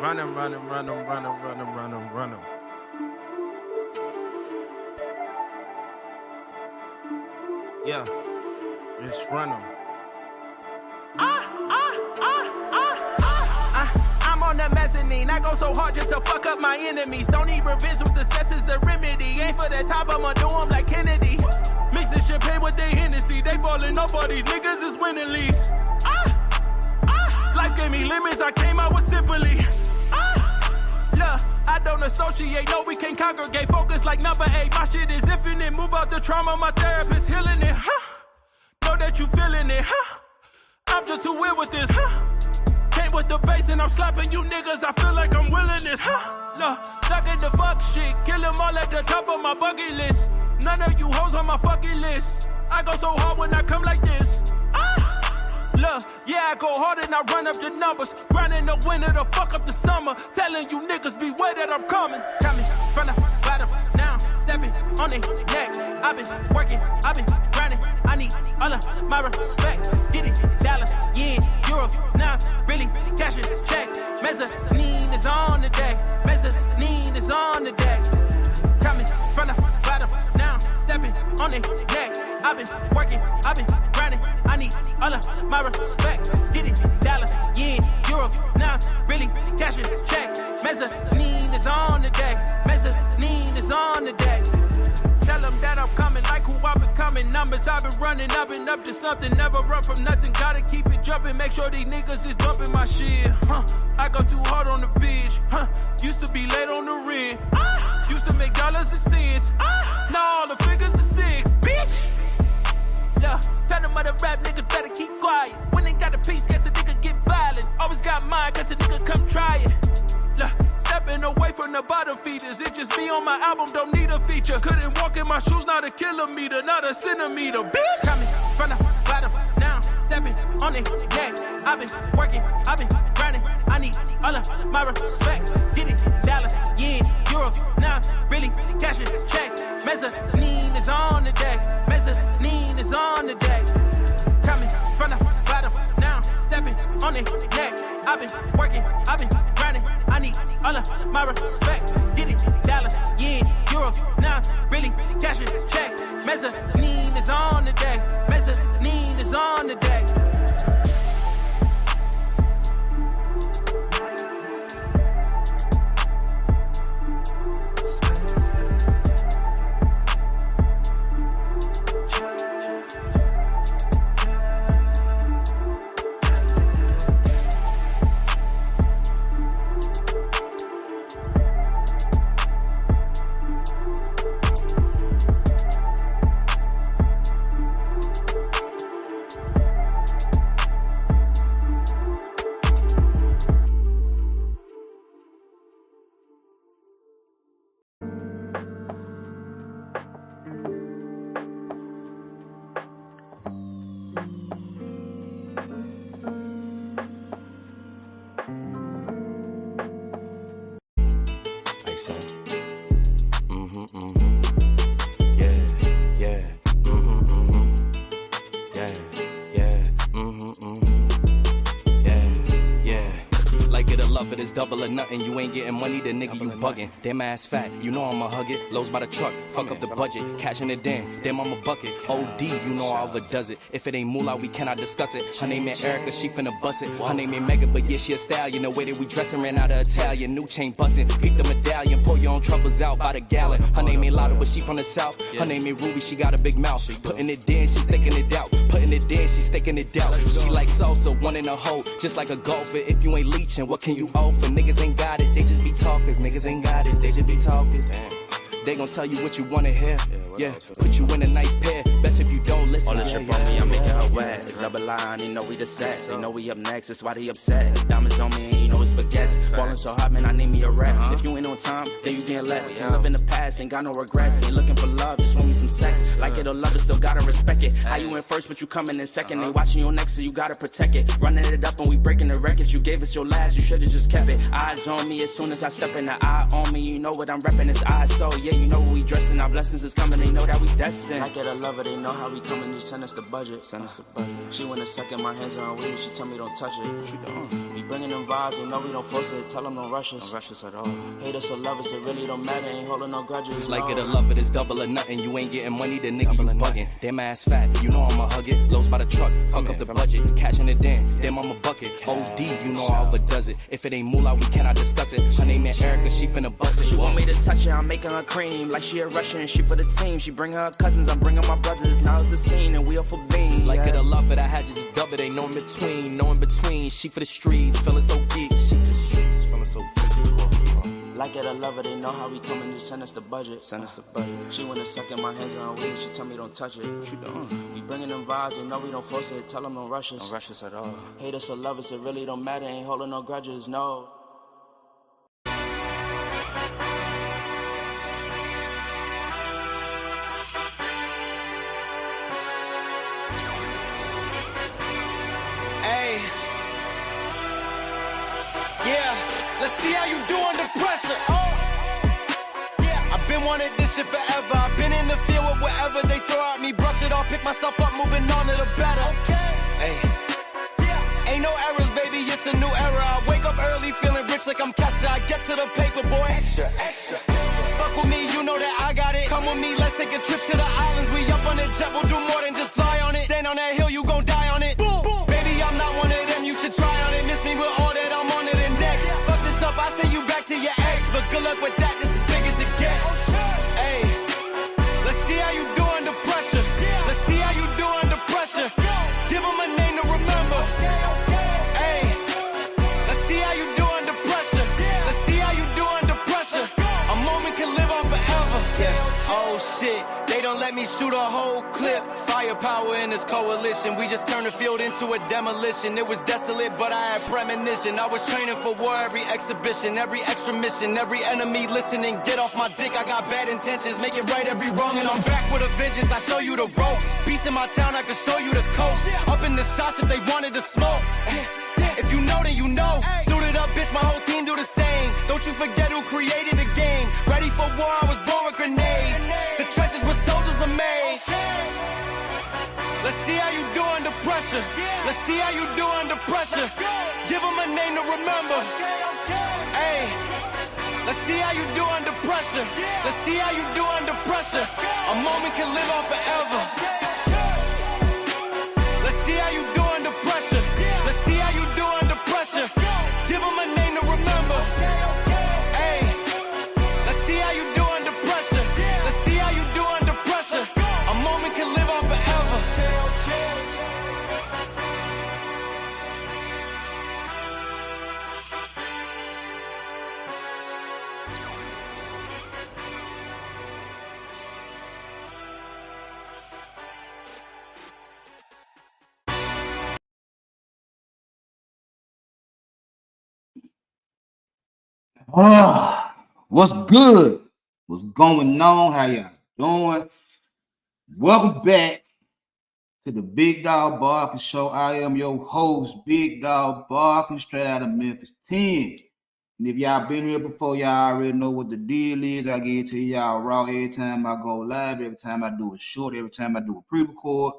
Run 'em, run 'em, run 'em, run 'em, run 'em, run 'em, run 'em. Yeah, just run 'em. I'm on the mezzanine. I go so hard just to fuck up my enemies. Don't need revenge when success is the remedy. Ain't for that top, I'ma do 'em like Kennedy. Mixing champagne with their Hennessy. They falling off, all these niggas is winning leagues. Life gave me limits, I came out with simply. Look, I don't associate, no, we can't congregate. Focus like number 8, my shit is infinite. Move out the trauma, my therapist healing it, Know that you feeling it, I'm just too weird with this, Came with the bass and I'm slapping you niggas, I feel like I'm willing this, Look, stuck in the fuck shit, kill them all at the top of my bucket list. None of you hoes on my fucking list. I go so hard when I come like this, Look, yeah, I go hard and I run up the numbers. Grinding the winter to fuck up the summer. Telling you niggas beware that I'm coming. Tell me, from the bottom, now stepping on their neck. I've been working, I've been grinding. I need all of my respect. Get it, dollars, yeah, euros. Now really cash it, check. Mezzanine is on the deck. Mezzanine is on the deck. Tell me, from the bottom, now stepping on their neck. I've been working, I've been grinding. I need all of my respect. Get it, dollars, yeah, euros. Now really cash it, check. Mezzanine is on the deck. Mezzanine is on the deck. Tell them that I'm coming, like who I've been coming. Numbers I've been running, I've been up to something. Never run from nothing, gotta keep it jumping. Make sure these niggas is bumping my shit. I go too hard on the bitch. Used to be late on the rent. Used to make dollars and cents. Now all the figures are 6, bitch. Yeah, tell them other rap niggas better keep quiet. When they got a piece, guess a nigga get violent. Always got mine, cause a nigga come try it. Look, stepping away from the bottom feeders. It just me on my album, don't need a feature. Couldn't walk in my shoes, not a kilometer, not a centimeter, bitch. Coming from the bottom, now stepping on their neck. I've been working, I've been grinding. I need all of my respect. Get it, dollars, yeah, euros. Now really cash it, check. Mezzanine is on the deck. Mezzanine is on the deck. Coming from the bottom, now stepping on their neck. I've been working, I've been grinding. I need all of my respect. Get it, dollars, yeah, euros. Now really cash it, check. Mezzanine is on the deck. Mezzanine is on the deck. Double or nothing, you ain't getting money, the nigga you bugging. Damn ass fat, you know I'ma hug it. Lows by the truck, fuck up the budget. Cashing it in, damn I'm a bucket. OD, you know I overdoes it. If it ain't moolah, we cannot discuss it. Her name ain't Erica, she finna bust it. Her name ain't Megan, but yeah, she a stallion. The way that we dressin' ran out of Italian. New chain bustin', peep the medallion. Pour your own troubles out by the gallon. Her name ain't Lotta, but she from the south. Her name ain't Ruby, she got a big mouth. Putting it in, she sticking it out. Putting it in, she sticking it out. She like salsa, one in a hole, just like a golfer. If you ain't leeching, what can you offer? Niggas ain't got it, they just be talkers. Niggas ain't got it, they just be talkers. They gon' tell you what you wanna hear. Yeah, put you in a nice pair. Best if you don't listen. All this shit on me, I'm making her wet. It's double line, you know we the set. They know we up next, that's why they upset. Diamonds on me, and you know it's baguettes. Ballin' so hot, man, I need me a rap. If you ain't on time, then you getting left. Can't live in the past, ain't got no regrets. Ain't looking for love, just want me some sex. Like it or love it, still gotta respect it. How you in first, but you coming in second. They watching you next, so you gotta protect it. Running it up and we breaking the records. You gave us your last, you should've just kept it. Eyes on me as soon as I step in the eye on me. You know what I'm reppin', it's eyes so yeah, you know what we dressing. Our blessings is coming, they know that we destined. Like it or love it, they know how we coming. Just send us the budget, send us the budget. She want to suck in my hands on weed. She tell me don't touch it. What you doing? We bringing them vibes, you know we don't force it. Tell them don't rush us. Don't rush us at all. Hate us or love us, it really don't matter. Ain't holding no grudges. Like it or love it, it's double or nothing. You ain't getting money, the nigga you bugging. Damn ass fat, you know I'ma hug it. Loads by the truck, fuck up the budget. Cashing it in, damn I'm a bucket. OD, you know I overdoes it. If it ain't moolah, we cannot discuss it. Her name ain't Erica, she finna bust it. She want me to touch her, I'm making her cream. Like she a Russian, she for the team. She bring her cousins, I'm bringing my brothers. Now it's a scene and we are for being. Like it or love it, I had just dub it. Ain't no in between, no in between. She for the streets, feeling so geek. She for the streets, feeling so geek. Like it or love it, they know how we coming, just send us the budget. Send us the budget. She wanna suck in my hands on weed, she tell me don't touch it. What you doing? We bringing them vibes, you know we don't force it. Tell them don't rush us. Don't rush us at all. Hate us or love us, it really don't matter. Ain't holding no grudges, no. Hey. Yeah. Let's see how you do under pressure. Yeah, I've been wanting this shit forever. I've been in the field with whatever they throw at me. Brush it off, pick myself up, moving on to the better. Hey, yeah, ain't no errors, baby, it's a new era. I wake up early, feeling rich like I'm Kesha. I get to the paper, boy. Extra, extra. Fuck with me, you know that I got it. Come with me, let's take a trip to the islands. We up on the jet, we'll do more than just fly on it. Stand on that hill, you gon' die on it. Boom, boom. Baby, I'm not one of them, you should try on it. Miss me with all that I'm on it and next. Fuck this up, I send you back to your ex. But good luck with that, this is big as it gets. Hey, let's see how you do under pressure. Let's see how you do under pressure. Give them a name to remember. Hey, let's see how you do under pressure. Let's see how you do under pressure. A moment can live on forever. Yeah. Oh shit, they don't let me shoot a whole clip. Firepower in this coalition. We just turned the field into a demolition. It was desolate, but I had premonition. I was training for war every exhibition, every extra mission, every enemy listening. Get off my dick, I got bad intentions. Make it right every wrong, and I'm back with a vengeance. I show you the ropes. Peace in my town, I can show you the coast. Up in the shots if they wanted to smoke. If you know, then you know. Suited up, bitch, my whole team do the same. Don't you forget who created the game. Ready for war, I was born with grenades. The trenches where soldiers are made. Let's see how you do under pressure. Let's see how you do under pressure. Give them a name to remember. Hey, let's see how you do under pressure. Let's see how you do under pressure. A moment can live on forever. Let's see how you do under pressure. Let's see how you do under pressure. Give them a name to remember. Hey, let's see how you do under pressure. Let's see how you do under pressure. A moment can live on forever. What's good? What's going on? How y'all doing? Welcome back to the Big Dog Barking Show. I am your host, Big Dog Barking, straight out of Memphis 10. And if y'all been here before, y'all already know what the deal is. I get to y'all raw every time I go live, every time I do a short, every time I do a pre-record.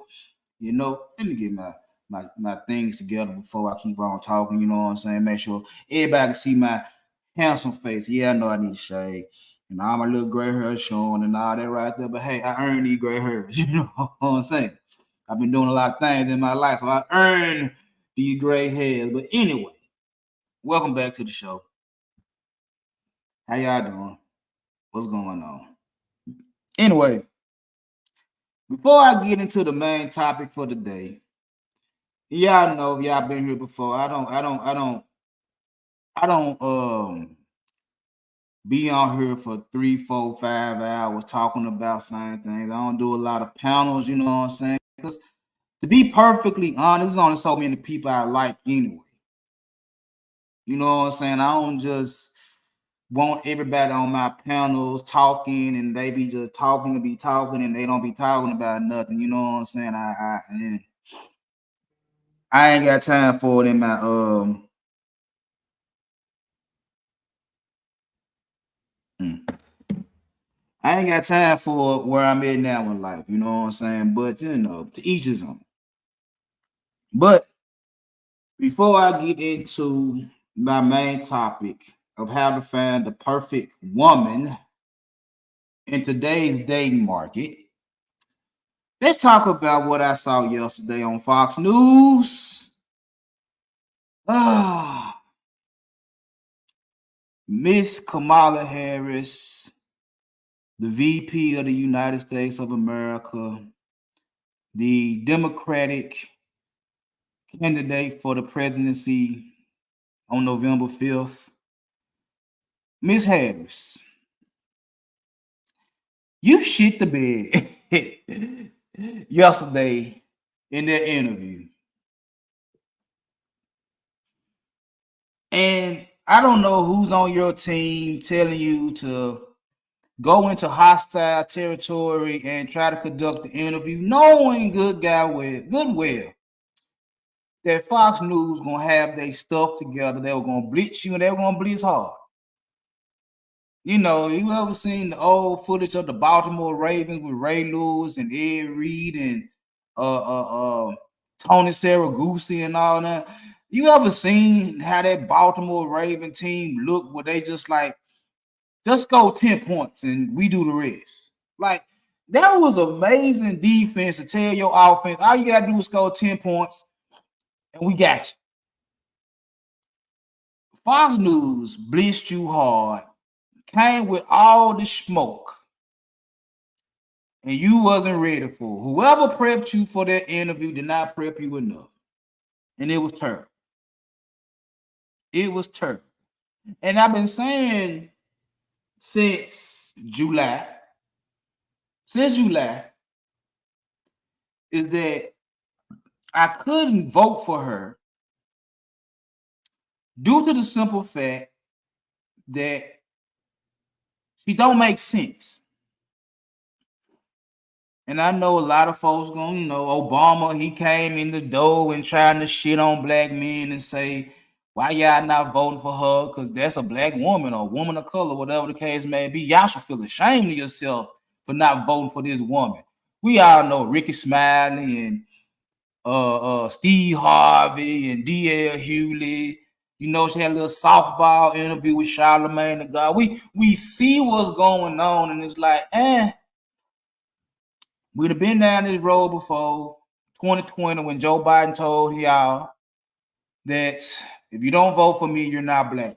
You know, let me get my things together before I keep on talking, you know what I'm saying? Make sure everybody can see my handsome face. Yeah, I know I need to shave. And all my little gray hair showing and all that right there. But hey, I earned these gray hairs. You know what I'm saying? I've been doing a lot of things in my life, so I earned these gray hairs. But anyway, welcome back to the show. How y'all doing? What's going on? Anyway, before I get into the main topic for the day, y'all know if y'all been here before. I don't be on here for 3, 4, 5 hours talking about same things. I don't do a lot of panels, you know what I'm saying? Because to be perfectly honest, there's only so many people I like anyway. You know what I'm saying? I don't just want everybody on my panels talking and they be just talking to be talking and they don't be talking about nothing. You know what I'm saying? I ain't got time for it in my I ain't got time for where I'm at now in life, you know what I'm saying? But you know, to each his own. But before I get into my main topic of how to find the perfect woman in today's dating market, let's talk about what I saw yesterday on Fox News. Ah, Miss Kamala Harris, the VP of the United States of America, the Democratic candidate for the presidency on November 5th. Miss Harris, you shit the bed yesterday in that interview. And I don't know who's on your team telling you to go into hostile territory and try to conduct the interview, knowing good well that Fox News gonna have their stuff together. They were gonna blitz you and they were gonna blitz hard. You know, you ever seen the old footage of the Baltimore Ravens with Ray Lewis and Ed Reed and Tony Saragusi and all that? You ever seen how that Baltimore Raven team look where they just like, just go 10 points and we do the rest? Like, that was amazing defense to tell your offense, all you got to do is score 10 points and we got you. Fox News blitzed you hard, came with all the smoke, and you wasn't ready for it. Whoever prepped you for that interview did not prep you enough. And it was terrible. It was terrible. And I've been saying since July, is that I couldn't vote for her due to the simple fact that she don't make sense. And I know a lot of folks going, Obama, he came in the door and trying to shit on black men and say, why y'all not voting for her? Because that's a black woman or a woman of color, whatever the case may be. Y'all should feel ashamed of yourself for not voting for this woman. We all know Ricky Smiley and Steve Harvey and D.L. Hewley. You know, she had a little softball interview with Charlamagne the God. We see what's going on, and it's like, we'd have been down this road before 2020 when Joe Biden told y'all that if you don't vote for me, you're not black.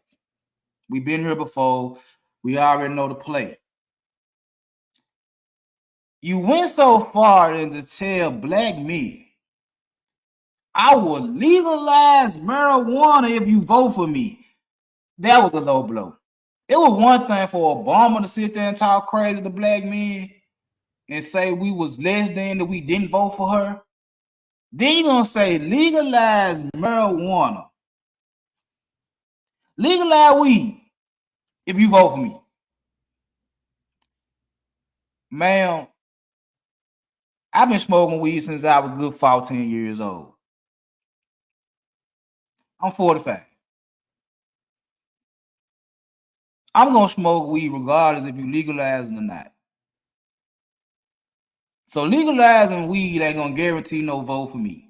We've been here before. We already know the play. You went so far as to tell black men, I will legalize marijuana if you vote for me. That was a low blow. It was one thing for Obama to sit there and talk crazy to black men and say we was less than that we didn't vote for her. Then you're going to say legalize marijuana. Legalize weed if you vote for me. Ma'am, I've been smoking weed since I was good 14 years old. I'm 45. I'm going to smoke weed regardless if you legalize it or not. So legalizing weed ain't going to guarantee no vote for me.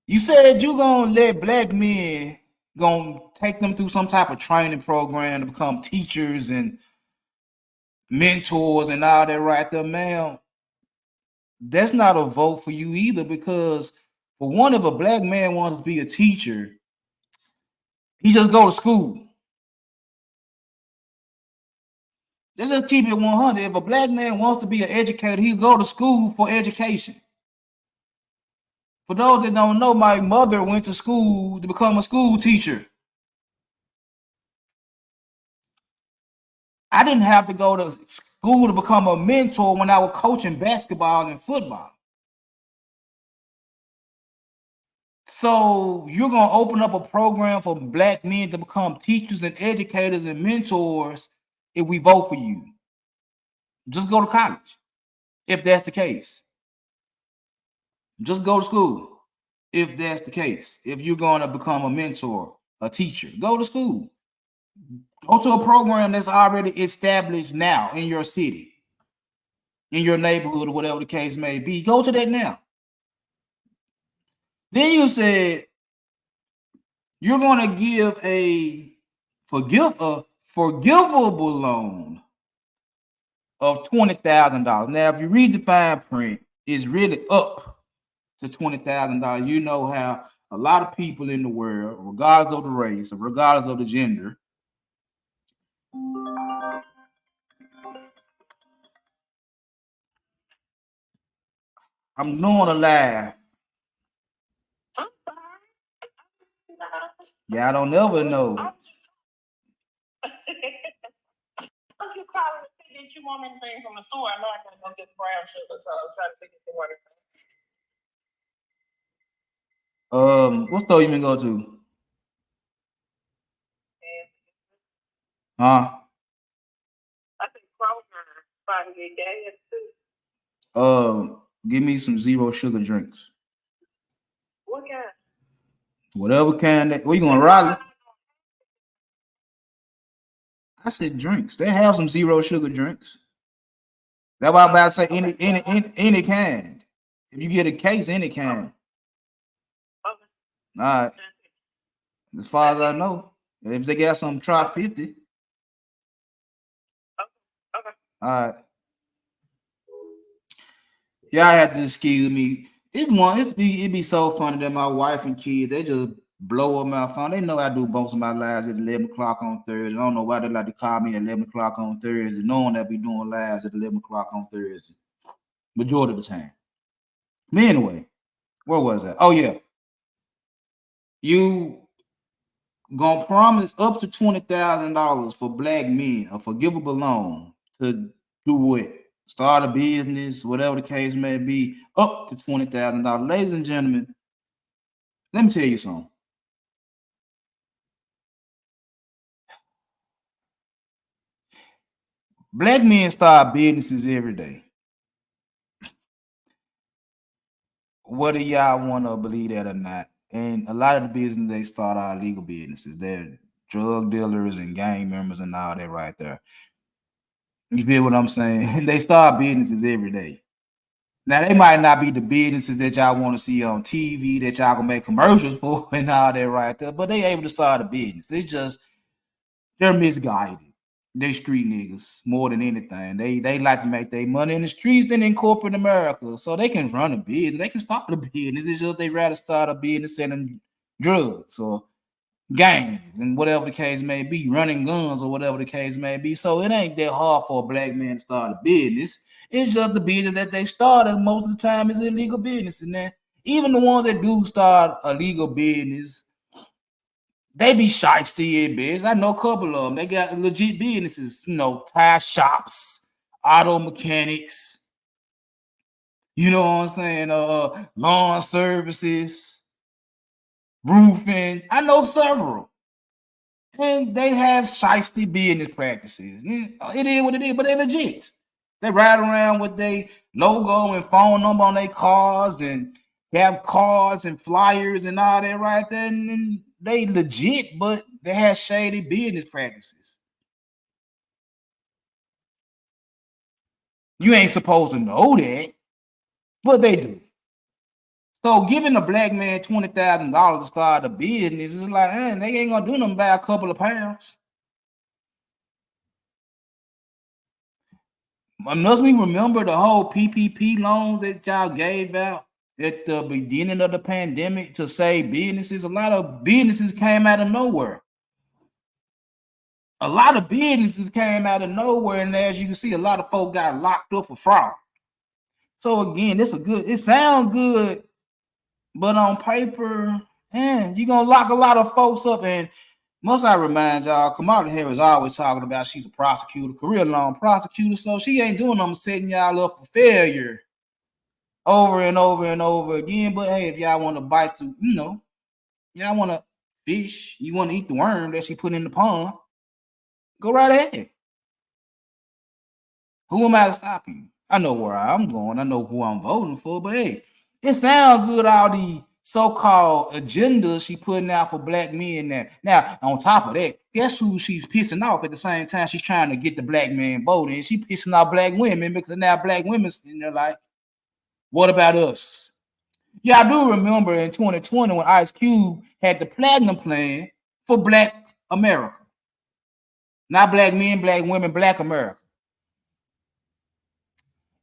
You said you going to let black men going to take them through some type of training program to become teachers and mentors and all that right there, ma'am. That's not a vote for you either, because for one, if a black man wants to be a teacher, he just go to school. Let's just keep it 100. If a black man wants to be an educator, he go to school for education. For those that don't know, my mother went to school to become a school teacher. I didn't have to go to school to become a mentor when I was coaching basketball and football. So you're going to open up a program for black men to become teachers and educators and mentors if we vote for you. Just go to college, if that's the case. Just go to school, if that's the case. If you're going to become a mentor, a teacher, go to school. Go to a program that's already established now in your city, in your neighborhood, or whatever the case may be. Go to that now. Then you said you're going to give a forgivable loan of $20,000. Now, if you read the fine print, it's really up to $20,000. You know how a lot of people in the world, regardless of the race or regardless of the gender, I'm doing a live. Yeah, I don't ever know. I'm just calling to see that you want anything from the store. I know I gotta go get some brown sugar, so I'm trying to see if you want anything. What store you been go to? Huh? I think Kroger trying to get gas too. Give me some zero sugar drinks. What kind? Whatever kind that. Where you going, Raleigh? I said drinks. They have some zero sugar drinks. That's why I'm about to say any kind. If you get a case, any kind. Okay. All right. As far as I know, if they got some, try 50. Okay. All right. Y'all have to excuse me. It'd be so funny that my wife and kids, they just blow up my phone. They know I do most of my lives at 11 o'clock on Thursday. I don't know why they like to call me at 11 o'clock on Thursday, knowing that I be doing lives at 11 o'clock on Thursday. Majority of the time. But anyway, where was that? Oh, yeah. You gonna promise up to $20,000 for black men, a forgivable loan to do what? Start a business, whatever the case may be, up to $20,000. Ladies and gentlemen, let me tell you something. Black men start businesses every day. Whether y'all want to believe that or not, and a lot of the business they start are illegal businesses. They're drug dealers and gang members and all that right there. You feel what I'm saying? They start businesses every day. Now, they might not be the businesses that y'all want to see on TV that y'all can make commercials for and all that right there, but they able to start a business. They're misguided. They street niggas more than anything. They like to make their money in the streets than in corporate America. So they can run a business. They can start a business. It's just they rather start a business selling drugs or gangs and whatever the case may be, running guns or whatever the case may be. So it ain't that hard for a black man to start a business. It's just the business that they started most of the time is illegal business. And then even the ones that do start a legal business, they be shiesty in business. I know a couple of them. They got legit businesses, tire shops, auto mechanics, you know what I'm saying? Lawn services, roofing. I know several. And they have shiesty business practices. It is what it is, but they legit. They ride around with their logo and phone number on their cars and have cards and flyers and all that right there. And they legit, but they have shady business practices. You ain't supposed to know that, but they do. So giving a black man $20,000 to start a business is like, they ain't gonna do nothing by a couple of pounds. Must we remember the whole PPP loans that y'all gave out at the beginning of the pandemic to save businesses? A lot of businesses came out of nowhere. And as you can see, a lot of folk got locked up for fraud. So again, it sounds good, but on paper, you're gonna lock a lot of folks up. And must I remind y'all, Kamala Harris always talking about she's a prosecutor, career-long prosecutor, so she ain't doing them setting y'all up for failure over and over and over again. But hey, if y'all want to bite through, y'all want to fish, you want to eat the worm that she put in the pond, go right ahead. Who am I to stop you? I know where I'm going. I know who I'm voting for. But hey, it sounds good, all the so-called agendas she putting out for black men there. Now, on top of that, guess who she's pissing off at the same time she's trying to get the black man voted? And she pissing off black women because now black women sitting there like, what about us? Yeah, I do remember in 2020 when Ice Cube had the platinum plan for Black America. Not black men, black women, Black America.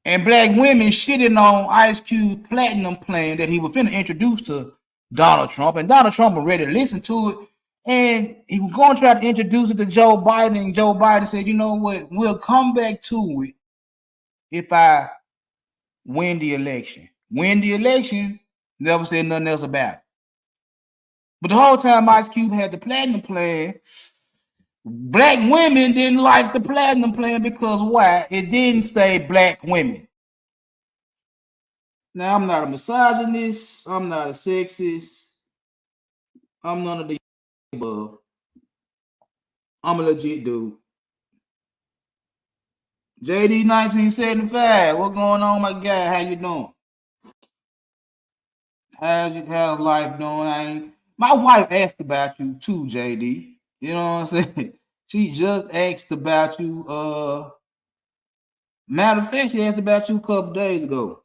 And black women shitting on Ice Cube platinum plan that he was finna introduce to Donald Trump. And Donald Trump was ready to listen to it. And he was going to try to introduce it to Joe Biden. And Joe Biden said, you know what, we'll come back to it if I win the election. Win the election, never said nothing else about it. But the whole time Ice Cube had the platinum plan, black women didn't like the platinum plan because why? It didn't say black women. Now, I'm not a misogynist. I'm not a sexist. I'm none of the above. I'm a legit dude. JD 1975. What's going on, my guy? How you doing? How's life doing? My wife asked about you too, JD. You know what I'm saying? She just asked about you. Matter of fact, she asked about you a couple days ago.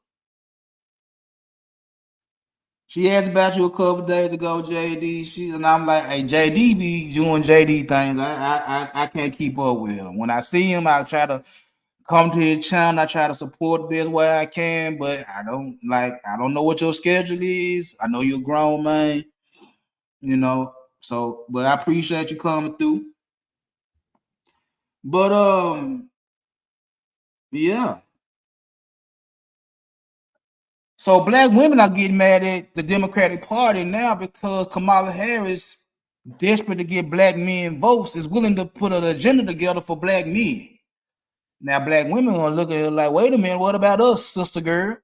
She asked about you a couple days ago, JD. And I'm like, hey, JD be doing JD things. I can't keep up with him. When I see him, I try to come to his channel. I try to support the best way I can, but I don't know what your schedule is. I know you're a grown man, you know. So, but I appreciate you coming through. But yeah. So black women are getting mad at the Democratic Party now because Kamala Harris, desperate to get black men votes, is willing to put an agenda together for black men. Now black women gonna look at her like, wait a minute, what about us, sister girl?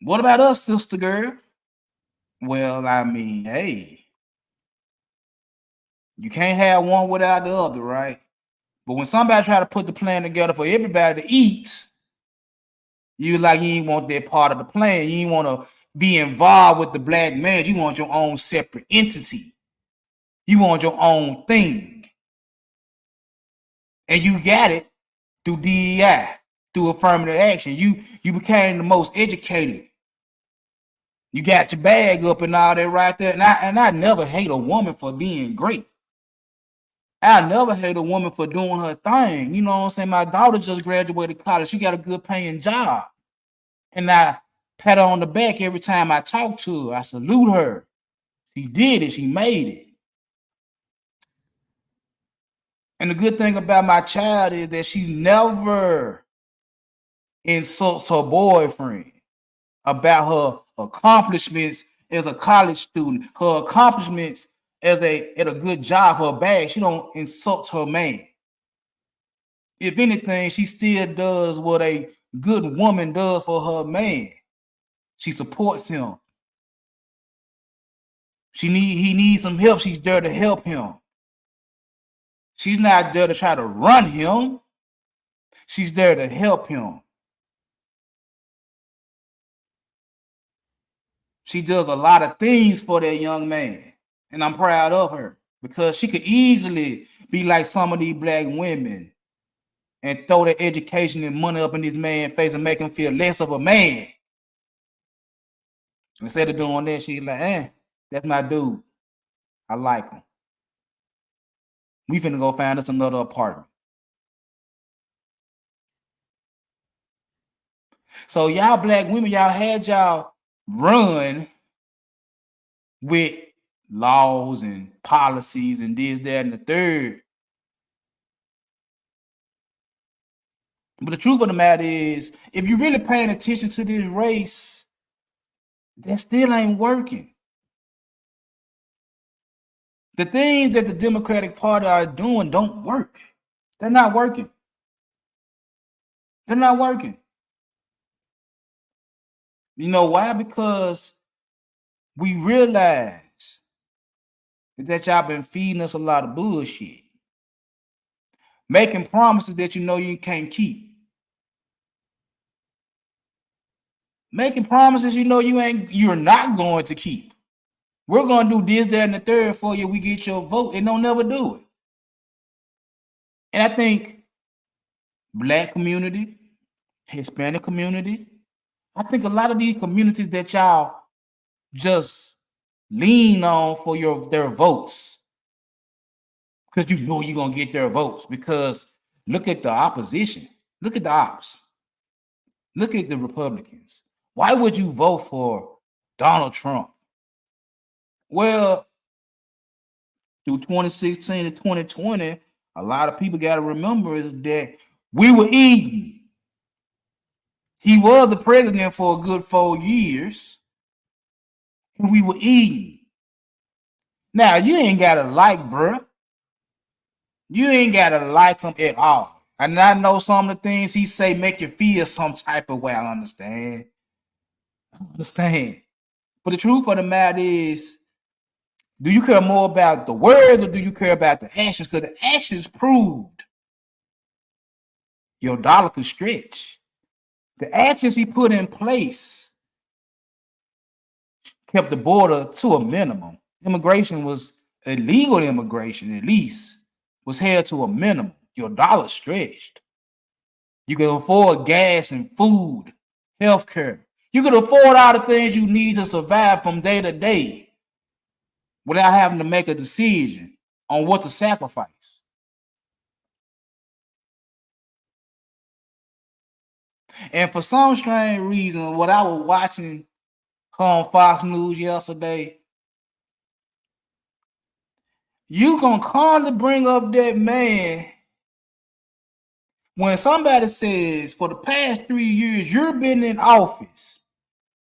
What about us, sister girl? Well, I mean, hey, you can't have one without the other, right? But when somebody try to put the plan together for everybody to eat, you ain't want that part of the plan. You ain't want to be involved with the black man. You want your own separate entity. You want your own thing. And you got it through DEI, through affirmative action. You became the most educated. You got your bag up and all that right there. And I never hate a woman for being great. I never hate a woman for doing her thing. You know what I'm saying? My daughter just graduated college. She got a good paying job. And I pat her on the back every time I talk to her. I salute her. She did it. She made it. And the good thing about my child is that she never insults her boyfriend about her accomplishments as a college student, her accomplishments at a good job, her bag. She don't insult her man. If anything, she still does what a good woman does for her man. She supports him. He needs some help. She's there to help him. She's not there to try to run him. She's there to help him. She does a lot of things for that young man. And I'm proud of her because she could easily be like some of these black women and throw their education and money up in this man's face and make him feel less of a man. Instead of doing that, she's like, that's my dude. I like him. We finna go find us another apartment. So y'all black women, y'all had y'all run with laws and policies and this, that, and the third. But the truth of the matter is, if you're really paying attention to this race, that still ain't working. The things that the Democratic Party are doing don't work. They're not working. They're not working. You know why? Because we realize that y'all been feeding us a lot of bullshit. Making promises that you know you can't keep. Making promises you know you're not going to keep. We're going to do this, that, and the third for you. We get your vote and don't never do it. And I think black community, Hispanic community, I think a lot of these communities that y'all just lean on for their votes, because you know you're gonna get their votes. Because look at the opposition, look at the ops, look at the Republicans. Why would you vote for Donald Trump? Well, through 2016 to 2020, a lot of people got to remember is that we were eating. He was the president for a good 4 years, and we were eating. Now, you ain't got to like, bruh. You ain't got to like him at all. And I know some of the things he say make you feel some type of way. I understand. But the truth of the matter is, do you care more about the words or do you care about the actions? Because the actions proved your dollar could stretch. The actions he put in place kept the border to a minimum. Immigration was illegal immigration, at least, was held to a minimum. Your dollar stretched. You could afford gas and food, healthcare. You could afford all the things you need to survive from day to day without having to make a decision on what to sacrifice. And for some strange reason, what I was watching on Fox News yesterday, you gonna constantly bring up that man when somebody says for the past 3 years you've been in office.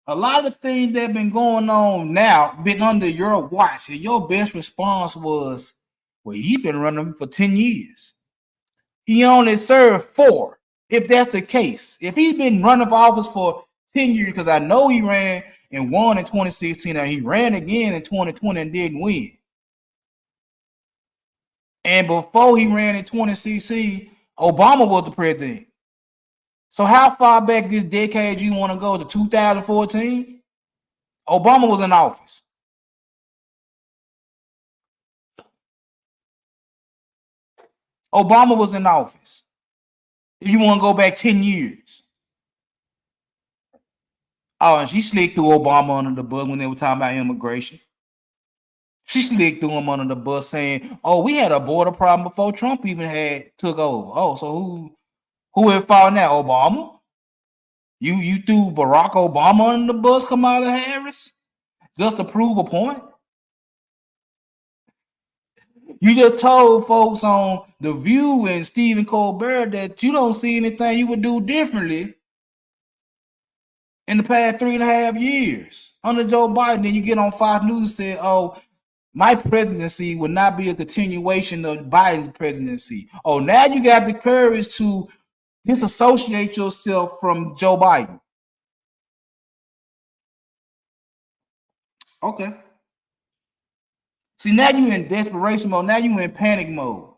A lot of things that have been going on now been under your watch, and your best response was, well, he's been running for 10 years. He only served 4, if that's the case. If he's been running for office for 10 years, because I know he ran and won in 2016, and he ran again in 2020 and didn't win. And before he ran in 2016, Obama was the president. So how far back this decade you want to go to 2014? Obama was in office. Obama was in office. If you want to go back 10 years. Oh, and she slicked through Obama under the bus when they were talking about immigration. She slicked through him under the bus saying, oh, we had a border problem before Trump even had took over. Oh, so who had fought now? Obama? You threw Barack Obama under the bus, Kamala Harris? Just to prove a point? You just told folks on The View and Stephen Colbert that you don't see anything you would do differently in the past 3.5 years under Joe Biden. Then you get on Fox News and say, oh, my presidency would not be a continuation of Biden's presidency. Oh, now you got the courage to disassociate yourself from Joe Biden. Okay. See, now you in desperation mode. Now you in panic mode.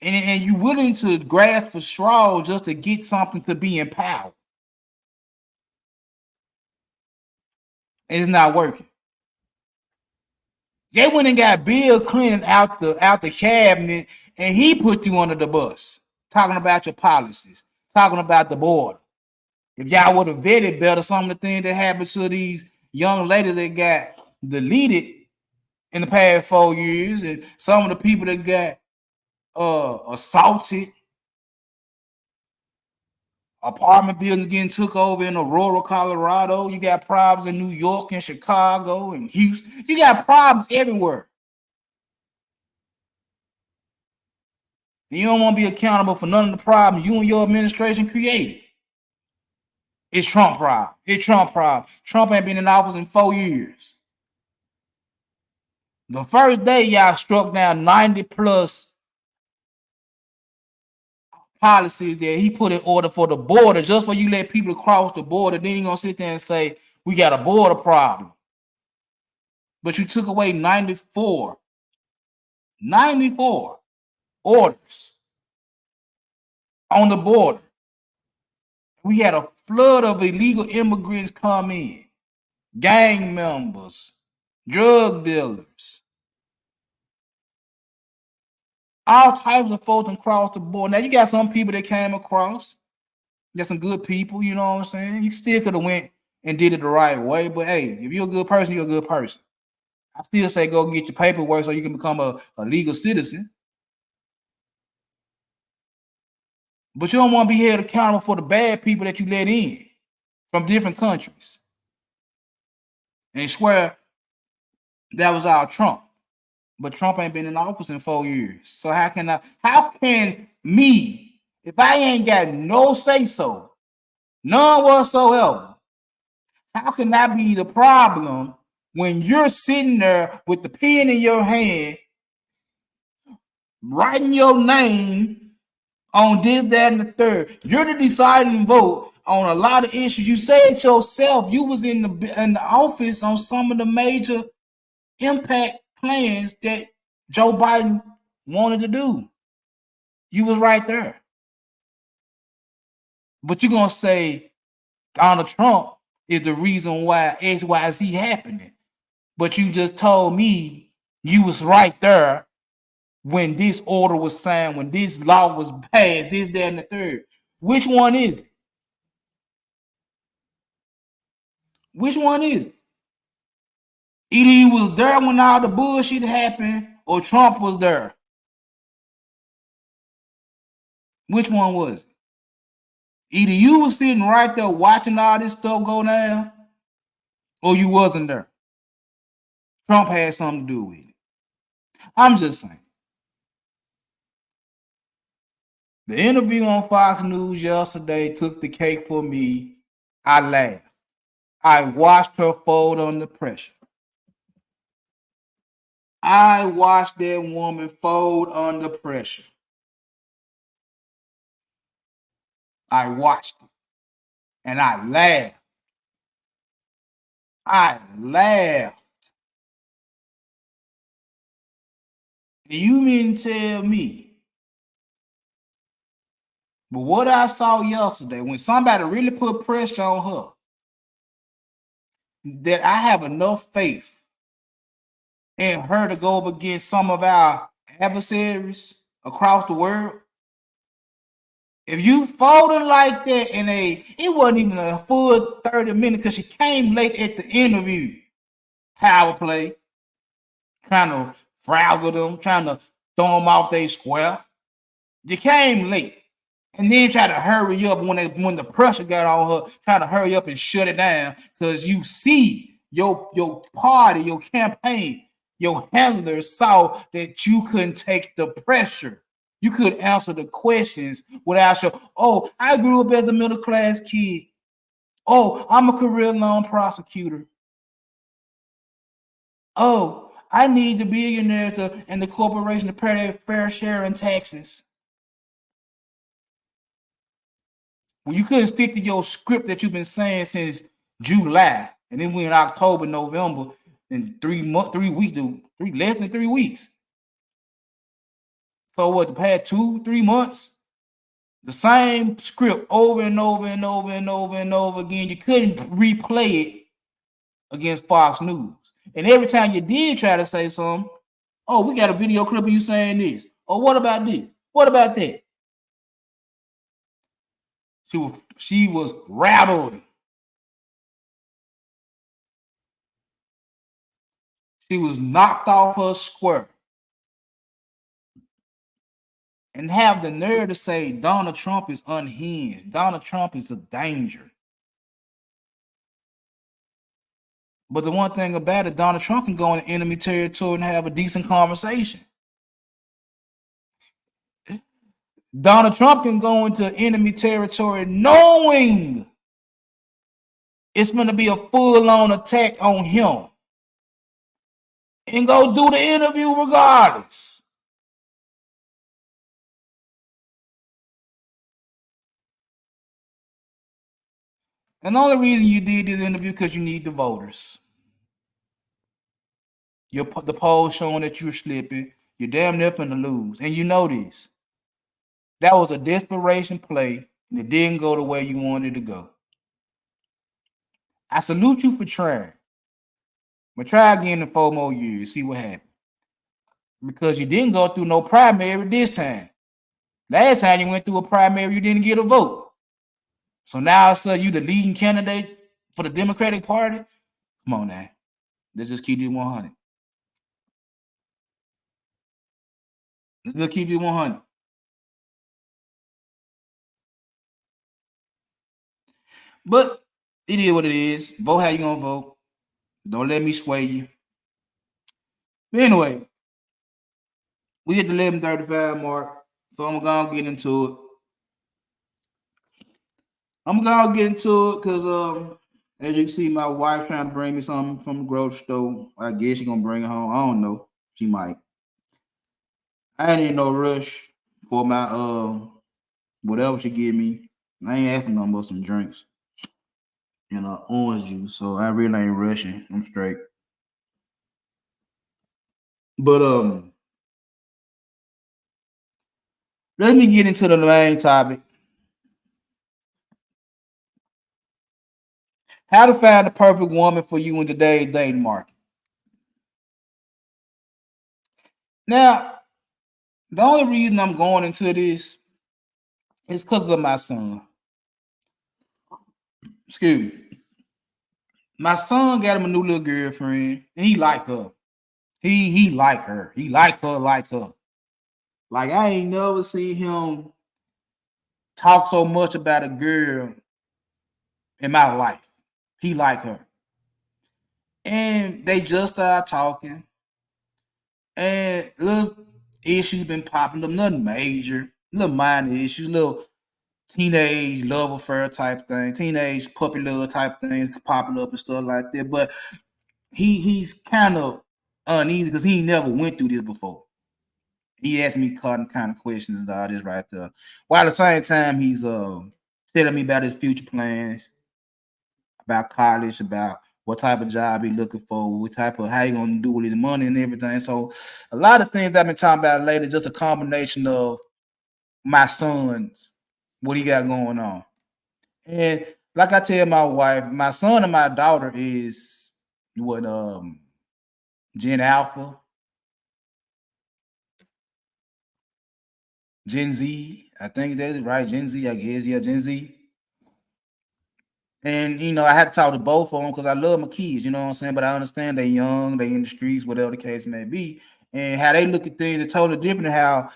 And you're willing to grasp for straws just to get something to be in power. And it's not working. They went and got Bill Clinton out the cabinet, and he put you under the bus, talking about your policies, talking about the border. If y'all would have vetted better some of the things that happened to these young ladies that got deleted in the past 4 years, and some of the people that got assaulted, apartment buildings getting took over in Aurora, Colorado. You got problems in New York and Chicago and Houston. You got problems everywhere. And you don't want to be accountable for none of the problems you and your administration created. It's Trump problem. It's Trump problem. Trump ain't been in office in 4 years. The first day y'all struck down 90 plus policies that he put in order for the border, just for you let people cross the border. Then you're going to sit there and say, we got a border problem. But you took away 94 orders on the border. We had a flood of illegal immigrants come in, gang members, drug dealers, all types of folks across the board. Now you got some people that came across There's some good people, you know what I'm saying? You still could have went and did it the right way, but hey, if you're a good person, you're a good person. I still say go get your paperwork so you can become a legal citizen. But you don't want to be held accountable for the bad people that you let in from different countries. And swear that was our Trump. But Trump ain't been in office in 4 years. So how can me, if I ain't got no say so, none whatsoever, how can that be the problem when you're sitting there with the pen in your hand, writing your name on this, that, and the third? You're the deciding vote on a lot of issues. You said yourself you was in the office on some of the major impact plans that Joe Biden wanted to do. You was right there. But you're going to say Donald Trump is the reason why XYZ happening. But you just told me you was right there when this order was signed, when this law was passed, this, that, and the third. Which one is it? Which one is it? Either you was there when all the bullshit happened or Trump was there. Which one was it? Either you was sitting right there watching all this stuff go down or you wasn't there. Trump had something to do with it. I'm just saying. The interview on Fox News yesterday took the cake for me. I laughed. I watched her fold under pressure. I watched that woman fold under pressure. I watched it. And I laughed. I laughed. And you mean tell me? But what I saw yesterday, when somebody really put pressure on her, that I have enough faith in her to go up against some of our adversaries across the world. If you folding like that it wasn't even a full 30 minutes because she came late at the interview. Power play, trying to frazzle them, trying to throw them off their square. You came late. And then try to hurry up when the pressure got on her, trying to hurry up and shut it down because you see your party, your campaign, your handlers saw that you couldn't take the pressure. You could answer the questions without I grew up as a middle class kid. Oh, I'm a career loan prosecutor. Oh, I need the billionaires and the corporation to pay their fair share in taxes. When you couldn't stick to your script that you've been saying since July, and then we in October, November, in less than 3 weeks. So what, the past 2-3 months? The same script over and over and over and over and over again. You couldn't replay it against Fox News. And every time you did try to say something, oh, we got a video clip of you saying this. Oh, what about this? What about that? She was rattled. She was knocked off her square. And have the nerve to say Donald Trump is unhinged. Donald Trump is a danger. But the one thing about it, Donald Trump can go into enemy territory and have a decent conversation. Donald Trump can go into enemy territory knowing it's going to be a full-on attack on him and go do the interview regardless. And the only reason you did this interview because you need the voters. The polls showing that you're slipping. You're damn near finna lose. And you know this. That was a desperation play, and it didn't go the way you wanted it to go. I salute you for trying. But try again in 4 more years, see what happens. Because you didn't go through no primary this time. Last time you went through a primary, you didn't get a vote. So now, sir, you the leading candidate for the Democratic Party? Come on now. Let's just keep it 100. Let's keep it 100. But it is what it is. Vote how you gonna vote. Don't let me sway you. But anyway, we hit the 11:35 mark. So I'm gonna get into it. I'm gonna get into it because as you can see, my wife trying to bring me something from the grocery store. I guess she gonna bring it home. I don't know. She might. I ain't in no rush for my whatever she give me. I ain't asking no more some drinks and orange juice. So I really ain't rushing. I'm straight. But let me get into the main topic. How to find the perfect woman for you in today's dating market. Now, the only reason I'm going into this is because of my son. Excuse me. My son got him a new little girlfriend, and he like her. He like her. He like her, like her. Like I ain't never seen him talk so much about a girl in my life. He like her. And they just started talking. And little issues been popping up, nothing major, little minor issues, little teenage love affair type thing, teenage puppy love type things popping up and stuff like that. But he's kind of uneasy because he never went through this before. He asked me kind of questions and all this right there. While at the same time he's telling me about his future plans, about college, about what type of job he looking for, what type of how he gonna do with his money and everything. So a lot of things I've been talking about lately, just a combination of my sons, what he got going on. And like I tell my wife, my son and my daughter is what Gen Alpha, Gen Z. I think that's right. Gen Z, I guess. Yeah, Gen Z. And I had to talk to both of them because I love my kids, you know what I'm saying? But I understand they young, they in the streets, whatever the case may be. And how they look at things is totally different than how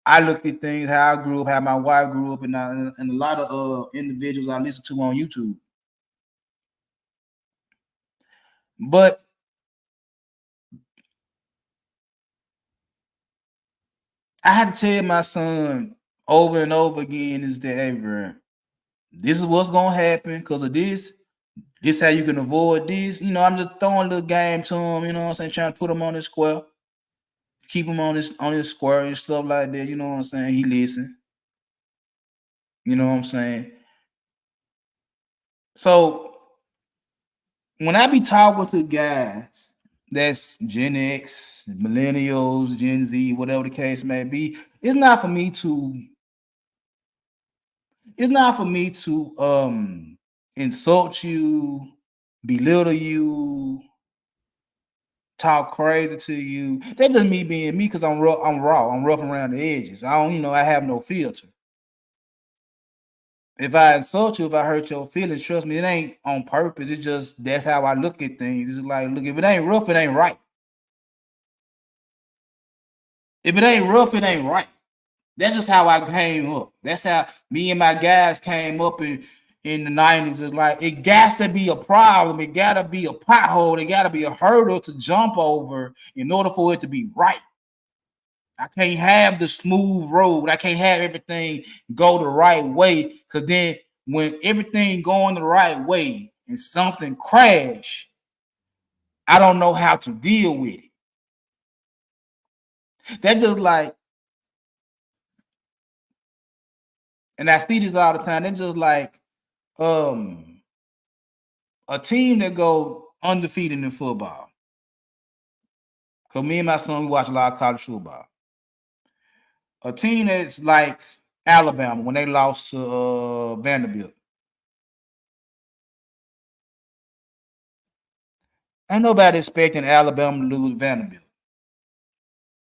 I looked at things, how I grew up, how my wife grew up, and a lot of individuals I listen to on YouTube. But I had to tell my son over and over again is that, hey, bro, this is what's gonna happen because of this. This how you can avoid this. I'm just throwing a little game to him, you know what I'm saying, trying to put him on his square, keep him on his square and stuff like that, you know what I'm saying? He listen. You know what I'm saying? So when I be talking to guys that's Gen X, millennials, Gen Z, whatever the case may be, it's not for me to insult you, belittle you, talk crazy to you. That's just me being me because I'm raw, I'm rough around the edges. I don't, I have no filter. If I insult you, if I hurt your feelings, trust me, it ain't on purpose. It's just that's how I look at things. It's like, look, if it ain't rough, it ain't right. If it ain't rough, it ain't right. That's just how I came up. That's how me and my guys came up in the 90s. It's like it got to be a problem. It gotta be a pothole. It gotta be a hurdle to jump over in order for it to be right. I can't have the smooth road. I can't have everything go the right way. Because then when everything going the right way and something crash, I don't know how to deal with it. That's just like, and I see this all the time. That's just like a team that go undefeated in football. Cause me and my son, we watch a lot of college football. A team that's like Alabama when they lost to Vanderbilt. Ain't nobody expecting Alabama to lose Vanderbilt.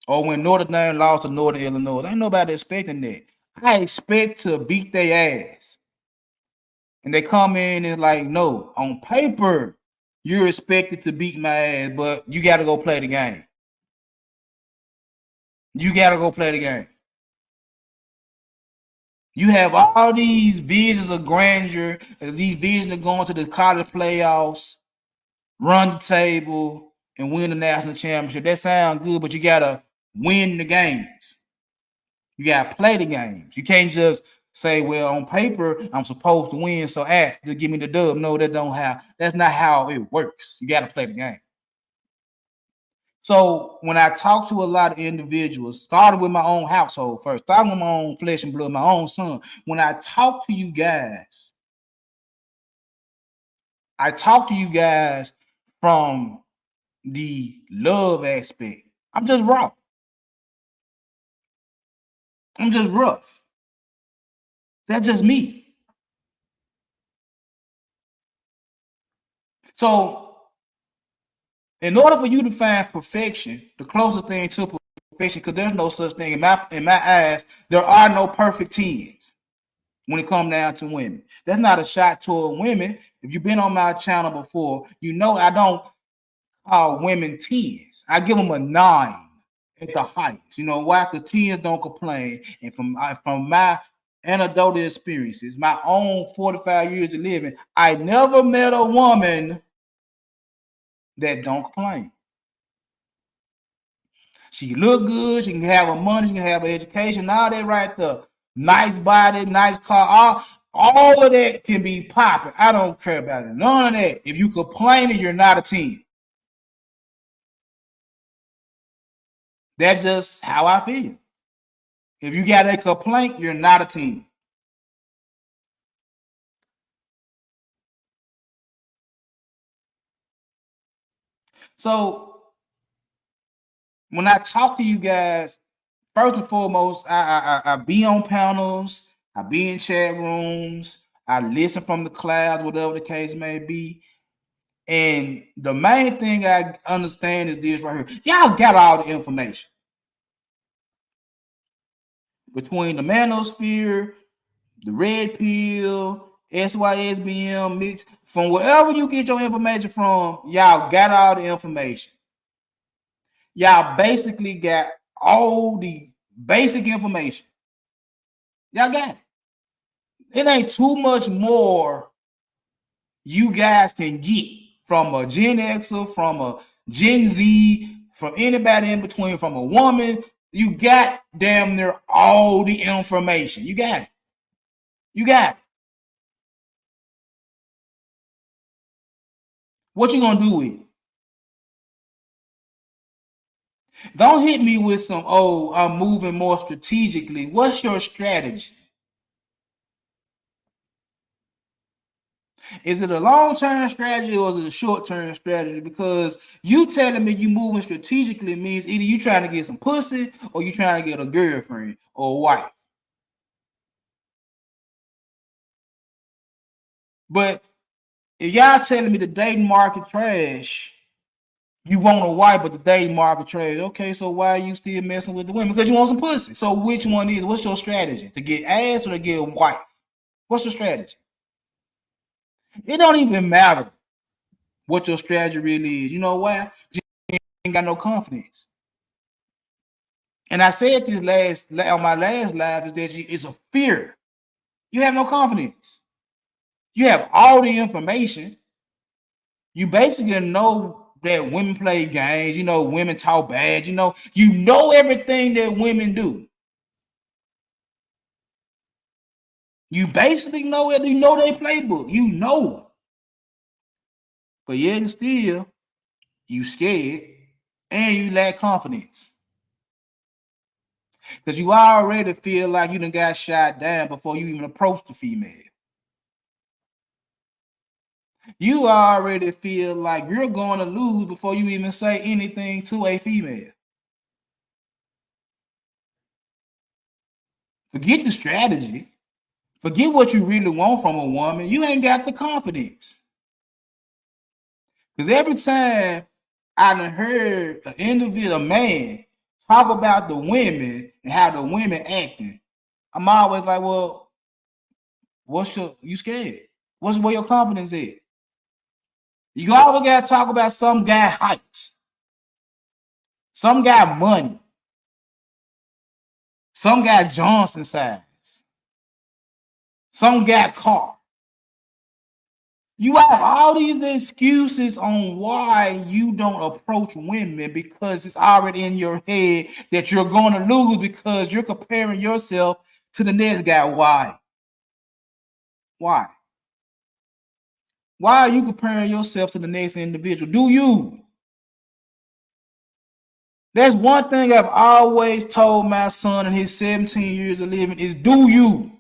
Or when Notre Dame lost to Northern Illinois, ain't nobody expecting that. I expect to beat their ass. And they come in and like, no, on paper, you're expected to beat my ass, but you got to go play the game. You got to go play the game. You have all these visions of grandeur, these visions of going to the college playoffs, run the table, and win the national championship. That sounds good, but you got to win the games. You got to play the games. You can't just say, well, on paper, I'm supposed to win, so just give me the dub. No, that's not how it works. You got to play the game. So when I talk to a lot of individuals, starting with my own household first, starting with my own flesh and blood, my own son, when I talk to you guys, I talk to you guys from the love aspect. I'm just raw. I'm just rough. That's just me. So in order for you to find perfection, the closest thing to perfection, because there's no such thing in my eyes, there are no perfect 10s when it comes down to women. That's not a shot toward women. If you've been on my channel before, you know I don't call women 10s. I give them a 9 at the highest. You know why? Because 10s don't complain. And from my anecdotal experiences, my own 45 years of living, I never met a woman that don't complain. She look good. She can have her money. She can have her education. All that right there. Nice body, nice car. All of that can be popping. I don't care about it. None of that. If you complaining, you're not a 10. That's just how I feel. If you got a complaint, you're not a 10. So when I talk to you guys, first and foremost, I be on panels, I be in chat rooms, I listen from the clouds, whatever the case may be. And the main thing I understand is this right here. Y'all got all the information. Between the manosphere, the red pill, SYSBM mix, from wherever you get your information from, y'all got all the information. Y'all basically got all the basic information. Y'all got it. It ain't too much more you guys can get from a Gen Xer, from a Gen Z, from anybody in between, from a woman. You got damn near all the information. You got it. You got it. What you gonna do with it? Don't hit me with some, oh, I'm moving more strategically. What's your strategy? Is it a long-term strategy or is it a short-term strategy? Because you telling me you moving strategically means either you trying to get some pussy or you trying to get a girlfriend or a wife. But if y'all telling me the dating market trash, you want a wife, but the dating market trash. Okay, so why are you still messing with the women? Because you want some pussy. So which one is? What's your strategy? To get ass or to get a wife? What's your strategy? It don't even matter what your strategy really is. You know why? You ain't got no confidence. And I said this on my last live is that it's a fear. You have no confidence. You have all the information. You basically know that women play games. You know women talk bad. You know everything that women do. You basically know it. You know their playbook. You know. But yet and still, you scared and you lack confidence. Because you already feel like you done got shot down before you even approach the female. You already feel like you're going to lose before you even say anything to a female. Forget the strategy. Forget what you really want from a woman. You ain't got the confidence. Because every time I done heard an individual, a man, talk about the women and how the women acting, I'm always like, well, you scared? Where your confidence is? You always gotta talk about some guy height, some guy money, some guy Johnson size, some guy car. You have all these excuses on why you don't approach women because it's already in your head that you're going to lose because you're comparing yourself to the next guy. Why? Why? Why are you comparing yourself to the next individual? Do you? That's one thing I've always told my son in his 17 years of living is do you?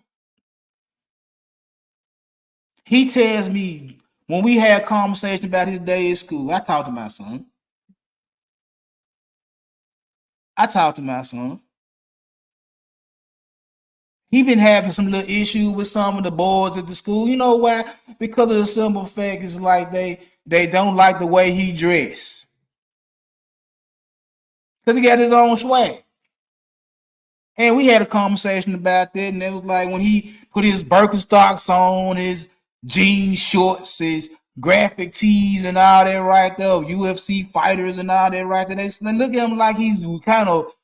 He tells me when we had conversation about his day at school, I talked to my son. He been having some little issue with some of the boys at the school. You know why? Because of the simple fact is like they don't like the way he dressed. Because he got his own swag. And we had a conversation about that, and it was like when he put his Birkenstocks on, his jean shorts, his graphic tees and all that right there, UFC fighters and all that right there. They look at him like he's kind of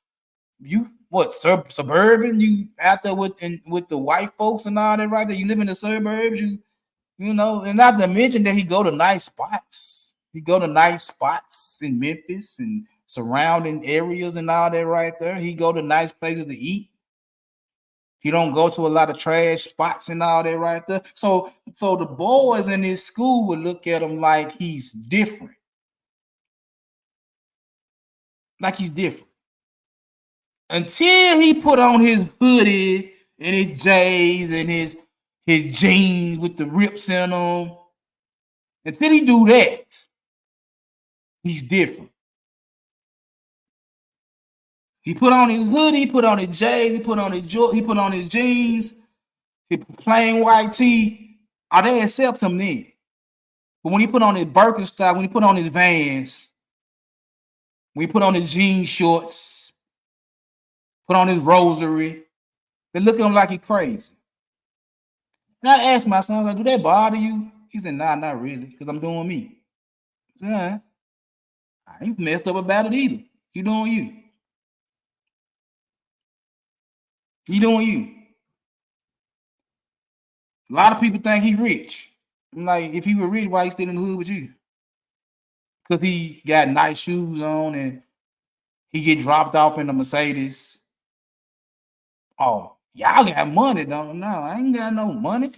suburban? You out there with the white folks and all that right there? You live in the suburbs, you know, and not to mention that he go to nice spots. He go to nice spots in Memphis and surrounding areas and all that right there. He go to nice places to eat. He don't go to a lot of trash spots and all that right there. So the boys in his school would look at him like he's different. Like he's different. Until he put on his hoodie and his J's and his jeans with the rips in them. Until he do that, he's different. He put on his hoodie, he put on his J's, he put on his jeans, his plain white tee. They accept him then. But when he put on his Birkenstock, when he put on his Vans, when he put on his jean shorts, put on his rosary, they look at him like he's crazy. And I asked my son, like, do that bother you? He said, nah, not really, because I'm doing me. I said, I ain't messed up about it either. You doing you. You doing you. A lot of people think he rich. I'm like, if he were rich, why he still in the hood with you? Because he got nice shoes on and he get dropped off in the Mercedes. Oh, y'all got money, don't? No, I ain't got no money.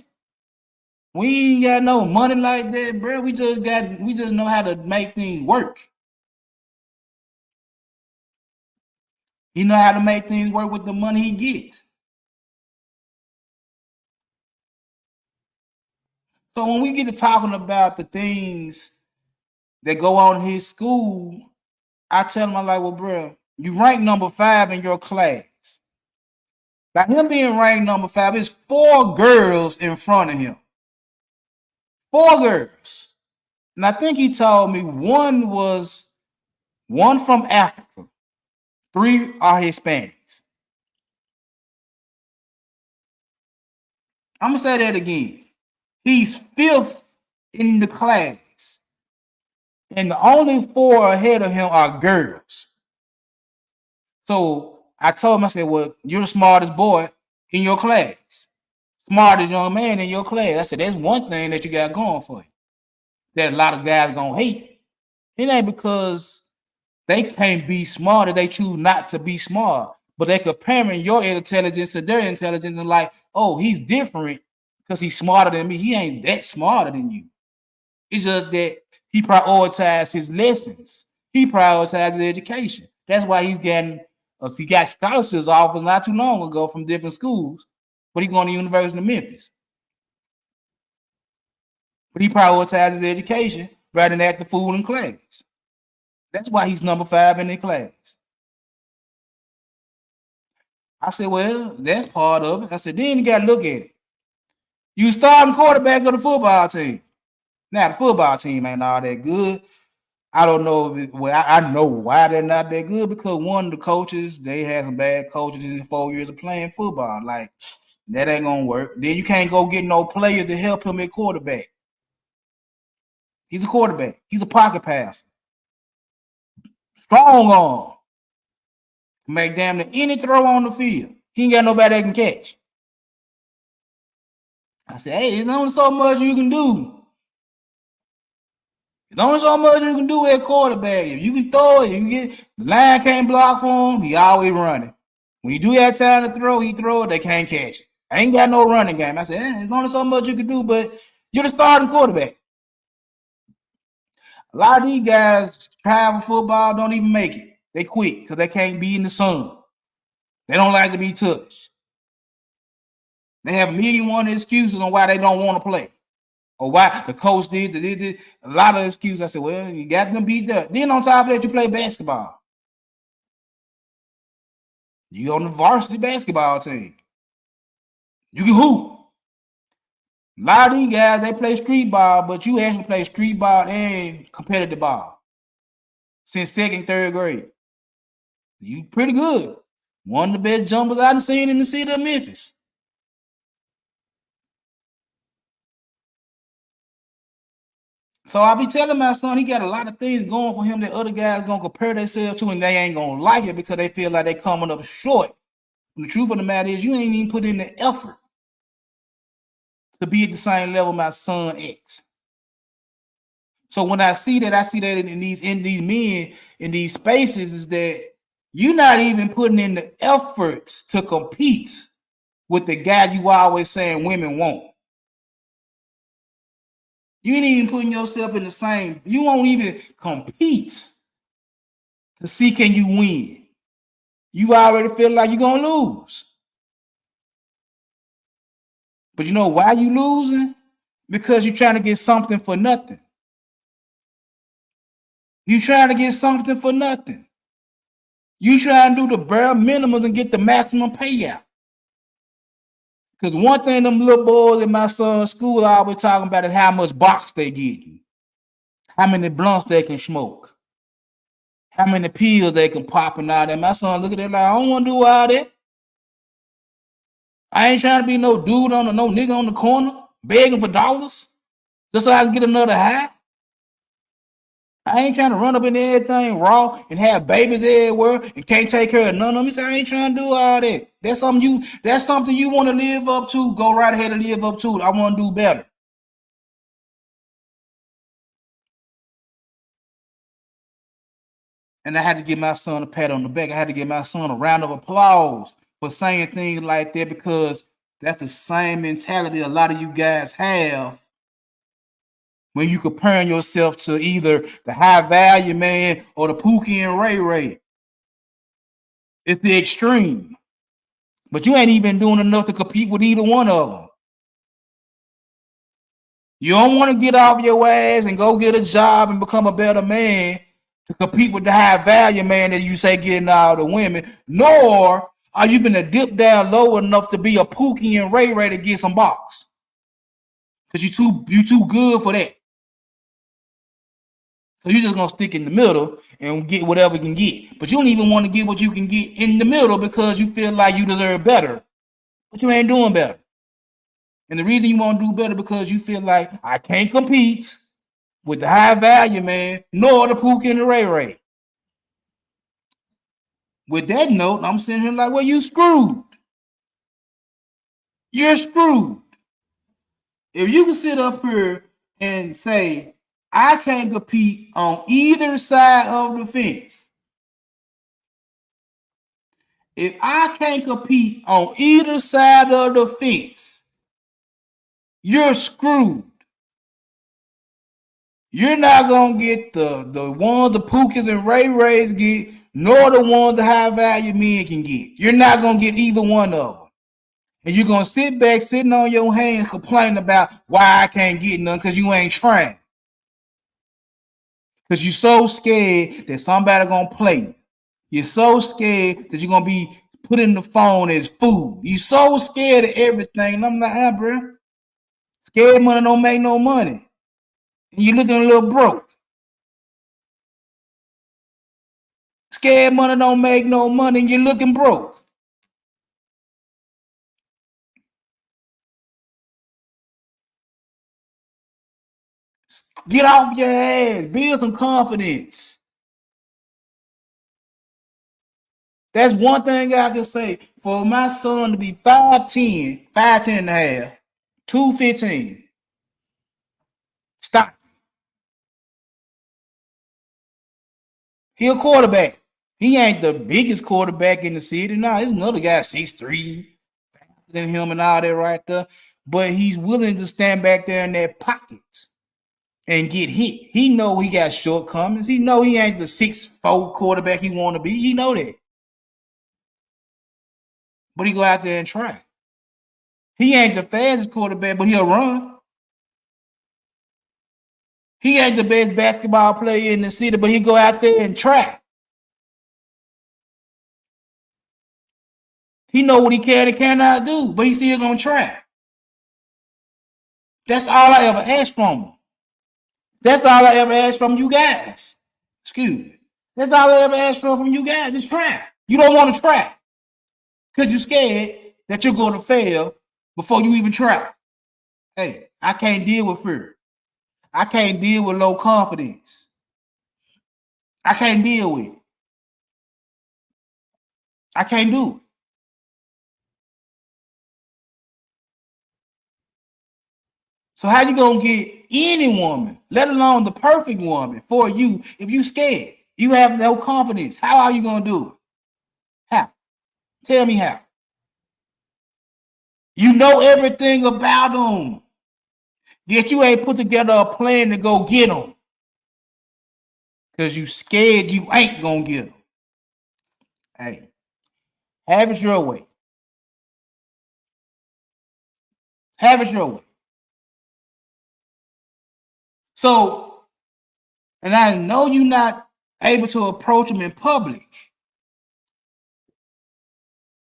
We ain't got no money like that, bro. We just know how to make things work. He know how to make things work with the money he gets. So when we get to talking about the things that go on in his school, I tell him, I'm like, well, bro, you rank number 5 in your class. By him being ranked number 5, there's 4 girls in front of him. 4 girls. And I think he told me one from Africa. 3 are Hispanics. I'm going to say that again. He's 5th in the class. And the only 4 ahead of him are girls. So I told him, I said, well, you're the smartest boy in your class. Smartest young man in your class. I said, that's one thing that you got going for you. That a lot of guys gonna hate. It ain't because they can't be smarter, they choose not to be smart. But they comparing your intelligence to their intelligence and like, oh, he's different because he's smarter than me. He ain't that smarter than you. It's just that he prioritized his lessons. He prioritized his education. That's why he got scholarships offered not too long ago from different schools, but he's going to the University of Memphis. But he prioritizes his education rather than act the fool in class. That's why he's number 5 in the class. I said, well, that's part of it. I said, then you got to look at it. You starting quarterback of the football team. Now, the football team ain't all that good. I don't know. I know why they're not that good because one of the coaches, they had some bad coaches in the 4 years of playing football. Like, That ain't gonna work. Then you can't go get no player to help him at quarterback. He's a quarterback. He's a pocket passer. Strong arm. Make damn near any throw on the field. He ain't got nobody that can catch. I said, hey, there's only so much you can do. There's only so much you can do at quarterback. If you can throw it, you can get the line can't block for him, he always running. When you do have time to throw, he throw it, they can't catch it. I ain't got no running game. I said, there's only so much you can do, but you're the starting quarterback. A lot of these guys travel football, don't even make it. They quit because they can't be in the sun. They don't like to be touched. They have a million one excuses on why they don't want to play. Or why the coach did a lot of excuses. I said, well, you got them beat up. Then on top of that, you play basketball. You on the varsity basketball team. You can hoop. A lot of these guys, they play street ball, but you actually play street ball and competitive ball since 2nd, 3rd grade. You pretty good. One of the best jumpers I've seen in the city of Memphis. So I be telling my son he got a lot of things going for him that other guys gonna compare themselves to, and they ain't gonna like it because they feel like they coming up short. And the truth of the matter is, you ain't even put in the effort to be at the same level my son is. So when I see that in these men in these spaces is that you're not even putting in the effort to compete with the guy you always saying women want. You ain't even putting yourself in the same. You won't even compete to see can you win. You already feel like you're gonna lose. But you know why you losing? Because you're trying to get something for nothing. You trying to get something for nothing. You trying to do the bare minimums and get the maximum payout. Because one thing them little boys in my son's school are always talking about is how much box they getting, how many blunts they can smoke, how many pills they can pop and all that. My son look at it like, I don't want to do all that. I ain't trying to be no dude no nigga on the corner begging for dollars just so I can get another high. I ain't trying to run up in everything raw and have babies everywhere and can't take care of none of them. He said, I ain't trying to do all that. That's something you want to live up to. Go right ahead and live up to it. I want to do better. And I had to give my son a pat on the back. I had to give my son a round of applause for saying things like that, because that's the same mentality a lot of you guys have when you comparing yourself to either the high value man or the Pookie and Ray Ray. It's the extreme. But you ain't even doing enough to compete with either one of them. You don't want to get off your ass and go get a job and become a better man to compete with the high value man that you say getting all the women, nor are you going to dip down low enough to be a Pookie and Ray Ray to get some box. Because you too good for that. So you're just going to stick in the middle and get whatever you can get. But you don't even want to get what you can get in the middle because you feel like you deserve better. But you ain't doing better. And the reason you want to do better because you feel like I can't compete with the high value man, nor the Pookie and the Ray Ray. With that note, I'm sitting here like, well, you screwed. You're screwed. If you can sit up here and say, I can't compete on either side of the fence. If I can't compete on either side of the fence, you're screwed. You're not going to get the ones the Pookies and Ray Rays get, nor the ones the high value men can get. You're not going to get either one of them. And you're going to sit back, sitting on your hands, complaining about why I can't get none because you ain't trying. Because you're so scared that somebody going to play you. You're so scared that you're going to be putting the phone as food. You're so scared of everything. And I'm like, bro. Scared money don't make no money. And you're looking a little broke. Scared money don't make no money and you're looking broke. Get off your ass. Build some confidence. That's one thing I can say. For my son to be 5'10", 5'10 and a half, 215. Stop. He a quarterback. He ain't the biggest quarterback in the city. Nah, there's another guy 6'3", faster than him and all that right there. But he's willing to stand back there in that pocket and get hit. He know he got shortcomings. He know he ain't the 6'4" quarterback he want to be. He know that. But he go out there and try. He ain't the fastest quarterback, but he'll run. He ain't the best basketball player in the city, but he go out there and try. He know what he can and cannot do, but he still gonna try. That's all I ever asked from him. That's all I ever asked from you guys. Excuse me. That's all I ever asked from you guys. Just try. You don't want to try because you're scared that you're going to fail before you even try. Hey, I can't deal with fear. I can't deal with low confidence. I can't deal with it. I can't do it. So how you gonna get any woman, let alone the perfect woman for you, if you scared? You have no confidence. How are you gonna do it? How? Tell me how. You know everything about them, yet you ain't put together a plan to go get them because you scared you ain't gonna get them. Hey, have it your way. Have it your way. So, and I know you're not able to approach them in public.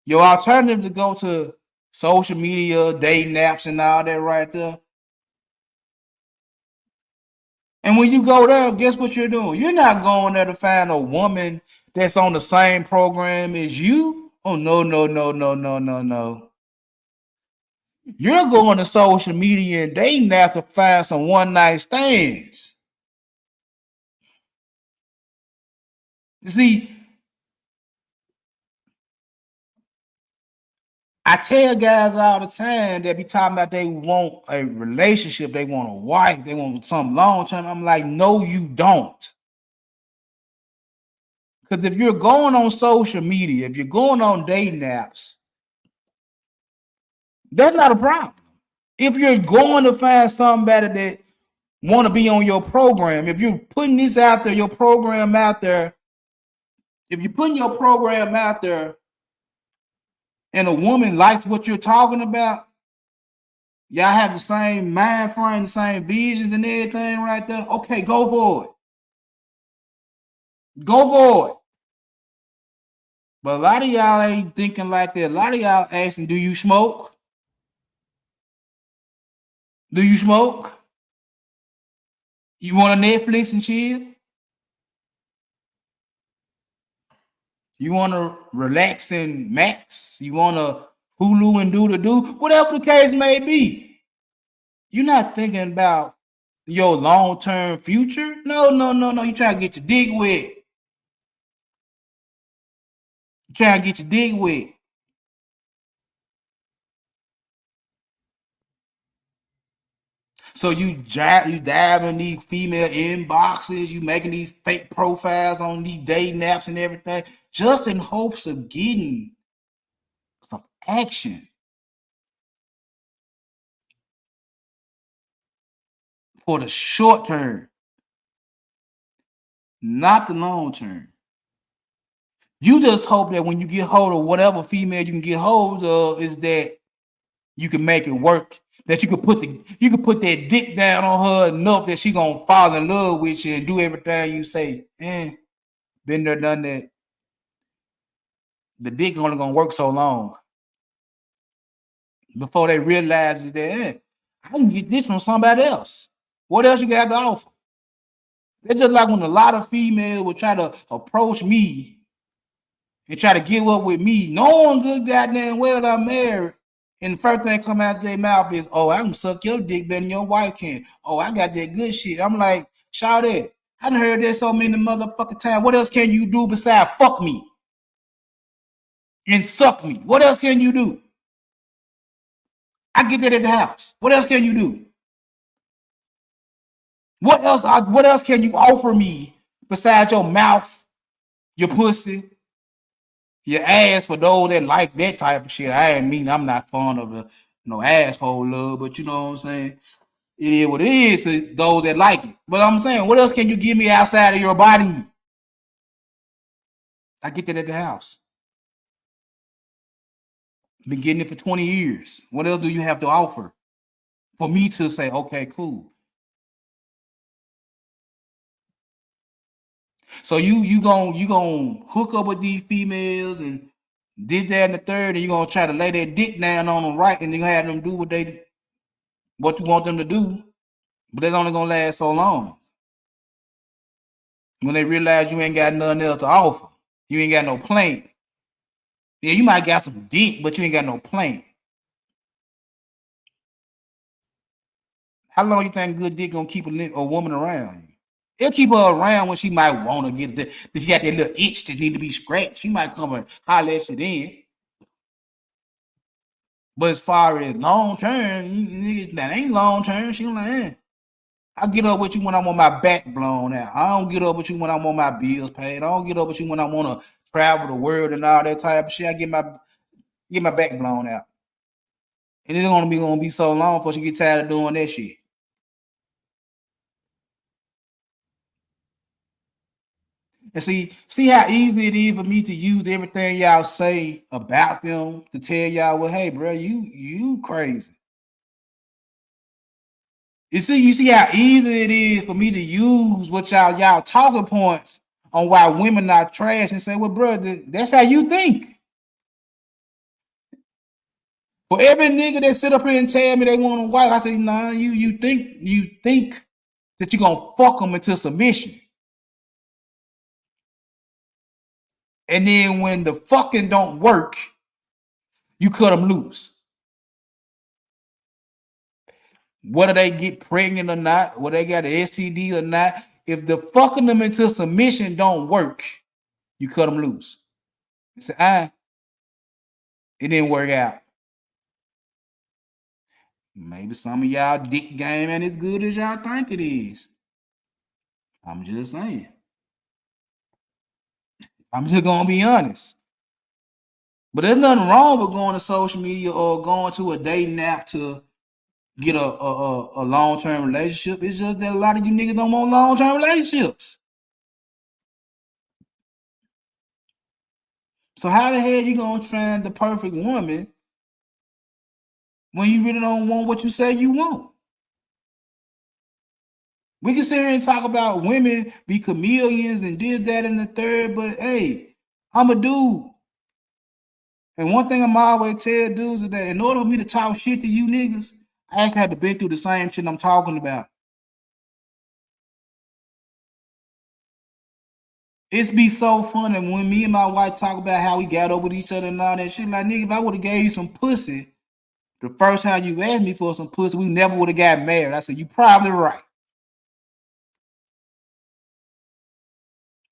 Your alternative to go to social media, dating apps, and all that right there. And when you go there, guess what you're doing? You're not going there to find a woman that's on the same program as you. Oh, no, no, no, no, no, no, no. You're going to social media and dating apps to find some one-night stands. See, I tell guys all the time that be talking about they want a relationship, they want a wife, they want something long term. I'm like, no, you don't. Because if you're going on social media, if you're going on dating apps, that's not a problem. If you're going to find somebody that want to be on your program, if you're putting this out there, your program out there, if you're putting your program out there and a woman likes what you're talking about, y'all have the same mind frame, the same visions and everything right there. Okay, go for it. Go for it. But a lot of y'all ain't thinking like that. A lot of y'all asking, do you smoke? Do you smoke? You want to Netflix and chill? You want to relax and max? You want to Hulu and do the do? Whatever the case may be. You're not thinking about your long-term future. No, no, no, no. You trying to get your dick wet. You trying to get your dick wet. So you dive in these female inboxes, you making these fake profiles on these dating apps and everything, just in hopes of getting some action for the short term, not the long term. You just hope that when you get hold of whatever female you can get hold of, is that you can make it work. That you could put that dick down on her enough that she gonna fall in love with you and do everything you say. Been there, done that. The dick only gonna work so long before they realize that I can get this from somebody else. What else you got to offer? It's just like when a lot of females would try to approach me and try to give up with me, knowing good goddamn well I'm married, And the first thing come out their mouth is, "Oh, I can suck your dick better than your wife can. Oh, I got that good shit." I'm like, shout it. I done heard that so many motherfucking times. What else can you do besides fuck me and suck me? What else can you do? I get that at the house. What else can you do? What else can you offer me besides your mouth, your pussy, your ass? For those that like that type of shit, I'm not fond of no asshole love, but you know what I'm saying? It is what it is to those that like it. But I'm saying, what else can you give me outside of your body? I get that at the house. Been getting it for 20 years. What else do you have to offer for me to say, okay, cool? So you gonna hook up with these females and this, that, and the third, and you gonna try to lay that dick down on them right, and you have them do what you want them to do, but it's only gonna last so long. When they realize you ain't got nothing else to offer, you ain't got no plan. Yeah, you might got some dick, but you ain't got no plan. How long you think good dick gonna keep a woman around you? It'll keep her around when she might want to get that. She got that little itch that need to be scratched. She might come and holler at you then. But as far as long term, niggas, that ain't long term. She like, I get up with you when I want my back blown out. I don't get up with you when I want my bills paid. I don't get up with you when I want to travel the world and all that type of shit. I get my back blown out. And it's gonna be so long before she get tired of doing that shit. And see how easy it is for me to use everything y'all say about them to tell y'all, well, hey, bro, you crazy. You see how easy it is for me to use what y'all talking points on why women are trash and say, well, bro, that's how you think. For every nigga that sit up here and tell me they want a wife, I say, nah, you think that you're gonna fuck them into submission. And then when the fucking don't work, you cut them loose. Whether they get pregnant or not, whether they got an STD or not, if the fucking them into submission don't work, you cut them loose. You say, it didn't work out. Maybe some of y'all dick game ain't as good as y'all think it is. I'm just saying. I'm just gonna be honest. But there's nothing wrong with going to social media or going to a dating app to get a long-term relationship. It's just that a lot of you niggas don't want long-term relationships. So how the hell you gonna find the perfect woman when you really don't want what you say you want? We can sit here and talk about women be chameleons and this, that, and the third, but hey, I'm a dude. And one thing I'm always tell dudes is that in order for me to talk shit to you niggas, I actually had to been through the same shit I'm talking about. It's be so funny when me and my wife talk about how we got over with each other and all that shit. Like, nigga, if I would have gave you some pussy the first time you asked me for some pussy, we never would have got married. I said, you probably right.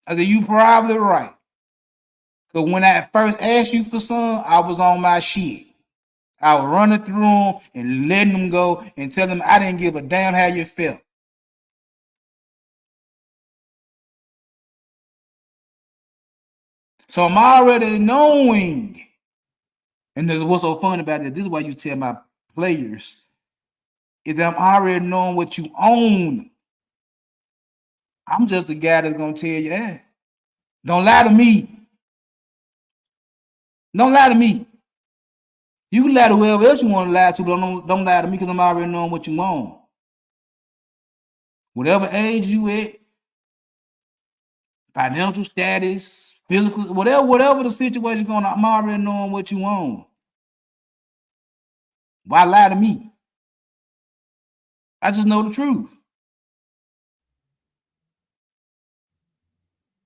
I said, you probably right. Because when I first asked you for some, I was on my shit. I was running through them and letting them go and telling them I didn't give a damn how you felt. So I'm already knowing. And this is what's so fun about it. This is why you tell my players is that I'm already knowing what you own. I'm just the guy that's gonna tell you, don't lie to me. Don't lie to me. You can lie to whoever else you want to lie to, but don't lie to me because I'm already knowing what you want. Whatever age you at, financial status, physical, whatever the situation going on, I'm already knowing what you want. Why lie to me? I just know the truth.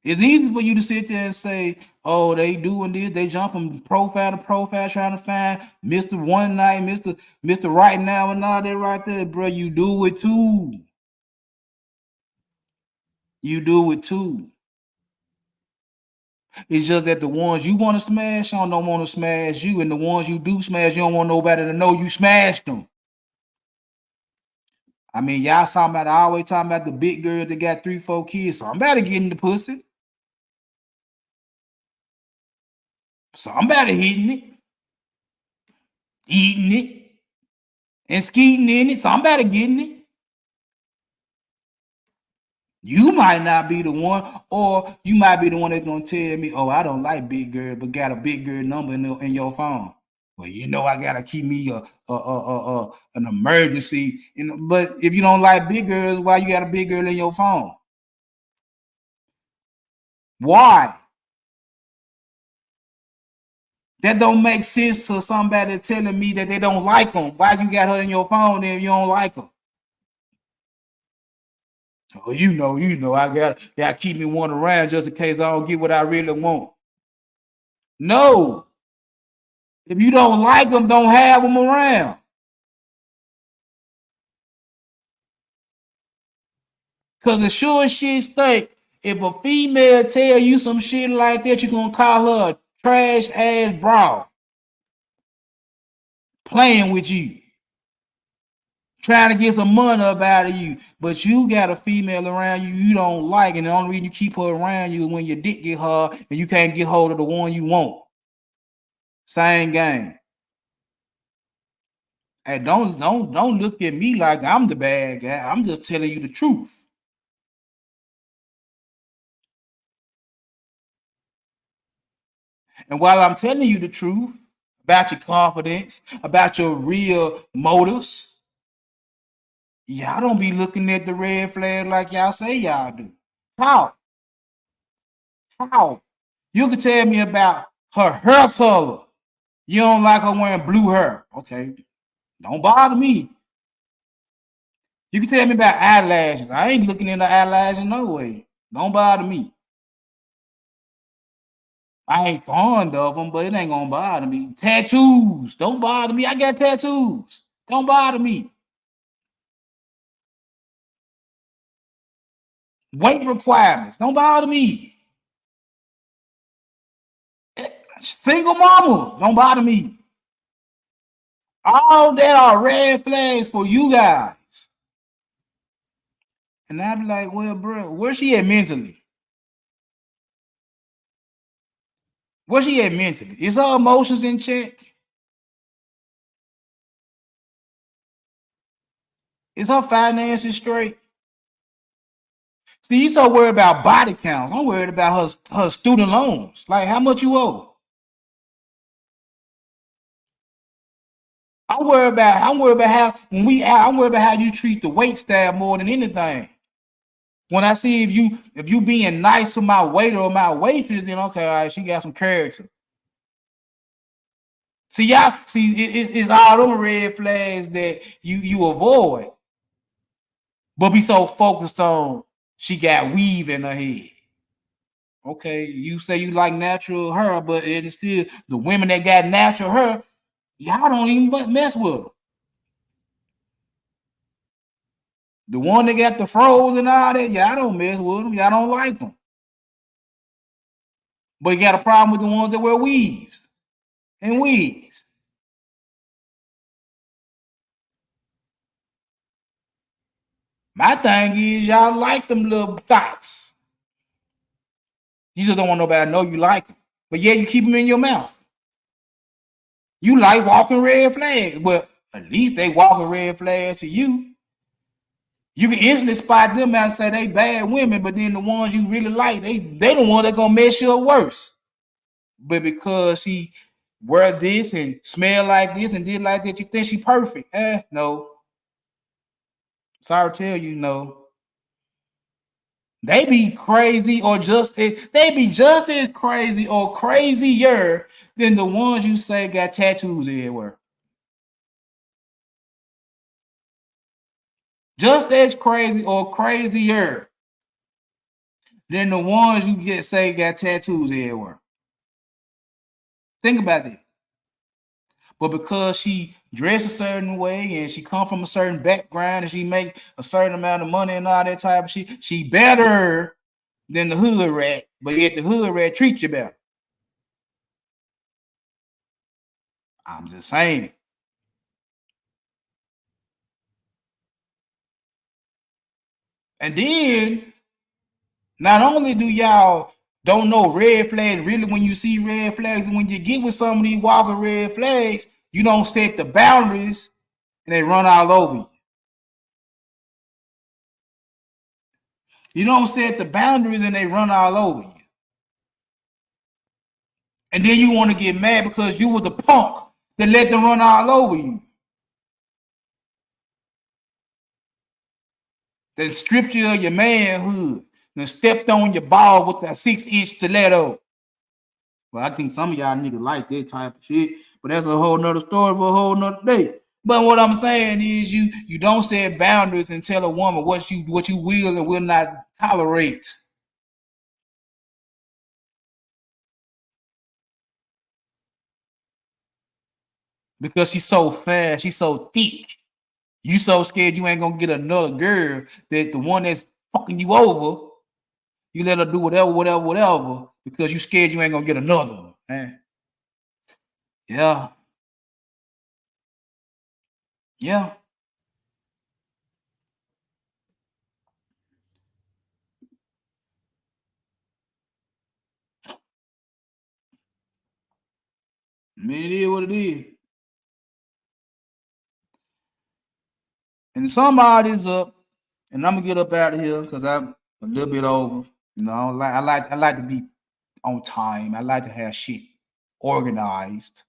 It's easy for you to sit there and say, oh, they doing this, they jump from profile to profile trying to find Mr. One Night, Mr. Right Now, and all that right there, bro. You do it too. You do it too. It's just that the ones you want to smash on don't want to smash you, and the ones you do smash, you don't want nobody to know you smashed them. I mean, y'all always talking about the big girl that got 3-4 kids. Somebody getting the pussy. Somebody hitting it, eating it, and skeeting in it. Somebody getting it. You might not be the one, or you might be the one that's gonna tell me, "Oh, I don't like big girl, but got a big girl number in your phone." Well, you know, I gotta keep me an emergency. But if you don't like big girls, why you got a big girl in your phone? Why? That don't make sense to somebody telling me that they don't like them. Why you got her in your phone if you don't like her? Oh, you know, I gotta keep me one around just in case I don't get what I really want. No, if you don't like them, don't have them around. Cause the sure shit stink. If a female tell you some shit like that, you gonna call her a trash ass broad. Playing with you. Trying to get some money up out of you. But you got a female around you don't like, and the only reason you keep her around you is when your dick get hard and you can't get hold of the one you want. Same game. Hey, don't look at me like I'm the bad guy. I'm just telling you the truth. And while I'm telling you the truth about your confidence, about your real motives, y'all don't be looking at the red flag like y'all say y'all do. How? How? You can tell me about her hair color. You don't like her wearing blue hair. Okay. Don't bother me. You can tell me about eyelashes. I ain't looking in the eyelashes no way. Don't bother me. I ain't fond of them, but it ain't gonna bother me. Tattoos. Don't bother me. I got tattoos. Don't bother me. Weight requirements. Don't bother me. Single mama. Don't bother me. All that are red flags for you guys. And I be like, well, bro, where she at mentally? Where she at mentally? Is her emotions in check? Is her finances straight? See, you so worried about body count. I'm worried about her student loans. Like, how much you owe? I'm worried about how I'm worried about how you treat the wait staff more than anything. When I see if you being nice to my waiter or my waitress, then okay, all right, she got some character. See, y'all, it's all them red flags that you avoid, but be so focused on she got weave in her head. Okay, you say you like natural hair, but it's still the women that got natural hair, y'all don't even mess with them. The one that got the froze and all that, y'all don't mess with them. Y'all don't like them. But you got a problem with the ones that wear weaves and wigs. My thing is, y'all like them little thoughts. You just don't want nobody to know you like them. But yeah, you keep them in your mouth. You like walking red flags, but at least they walking red flags to you. You can instantly spot them out and say they bad women, but then the ones you really like, they the one that gonna mess you up worse. But because she wear this and smell like this and did like that, you think she perfect. No. Sorry to tell you, no. They be crazy or they be just as crazy or crazier than the ones you say got tattoos everywhere. Just as crazy or crazier than the ones you get say got tattoos everywhere. Think about that. But because she dressed a certain way and she come from a certain background and she make a certain amount of money and all that type of shit, she better than the hood rat, but yet the hood rat treat you better. I'm just saying. And then, not only do y'all don't know red flags, really when you see red flags, and when you get with some of these walking red flags, you don't set the boundaries and they run all over you. You don't set the boundaries and they run all over you. And then you want to get mad because you were the punk that let them run all over you. That stripped you of your manhood and stepped on your ball with that 6-inch stiletto. Well, I think some of y'all niggas like that type of shit, but that's a whole nother story for a whole nother day. But what I'm saying is you don't set boundaries and tell a woman what you will and will not tolerate. Because she's so fast, she's so thick. You so scared you ain't gonna get another girl that the one that's fucking you over, you let her do whatever, because you scared you ain't gonna get another one. Man. Yeah. Yeah. I mean, it is what it is. And somebody's up, and I'm gonna get up out of here because I'm a little bit over. You know, I like to be on time. I like to have shit organized.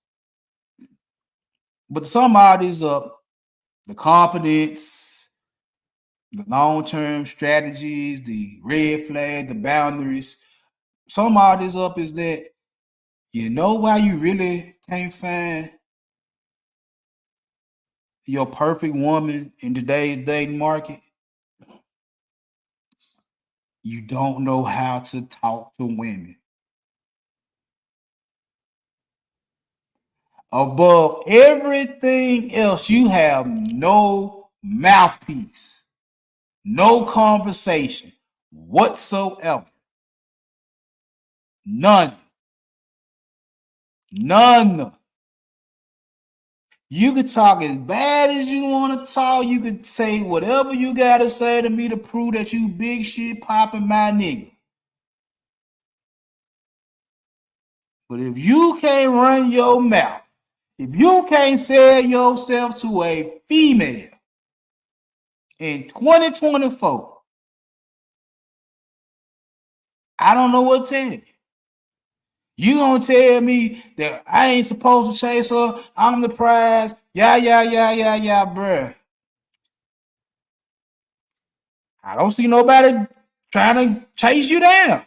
But somebody's up, the confidence, the long-term strategies, the red flag, the boundaries. Somebody's up is that you know why you really can't find your perfect woman in today's dating market? You don't know how to talk to women. Above everything else, you have no mouthpiece, no conversation whatsoever. None. None. You could talk as bad as you want to talk. You could say whatever you got to say to me to prove that you big shit popping my nigga. But if you can't run your mouth, if you can't sell yourself to a female in 2024, I don't know what to tell you. You gonna tell me that I ain't supposed to chase her? I'm the prize. Yeah, bruh. I don't see nobody trying to chase you down.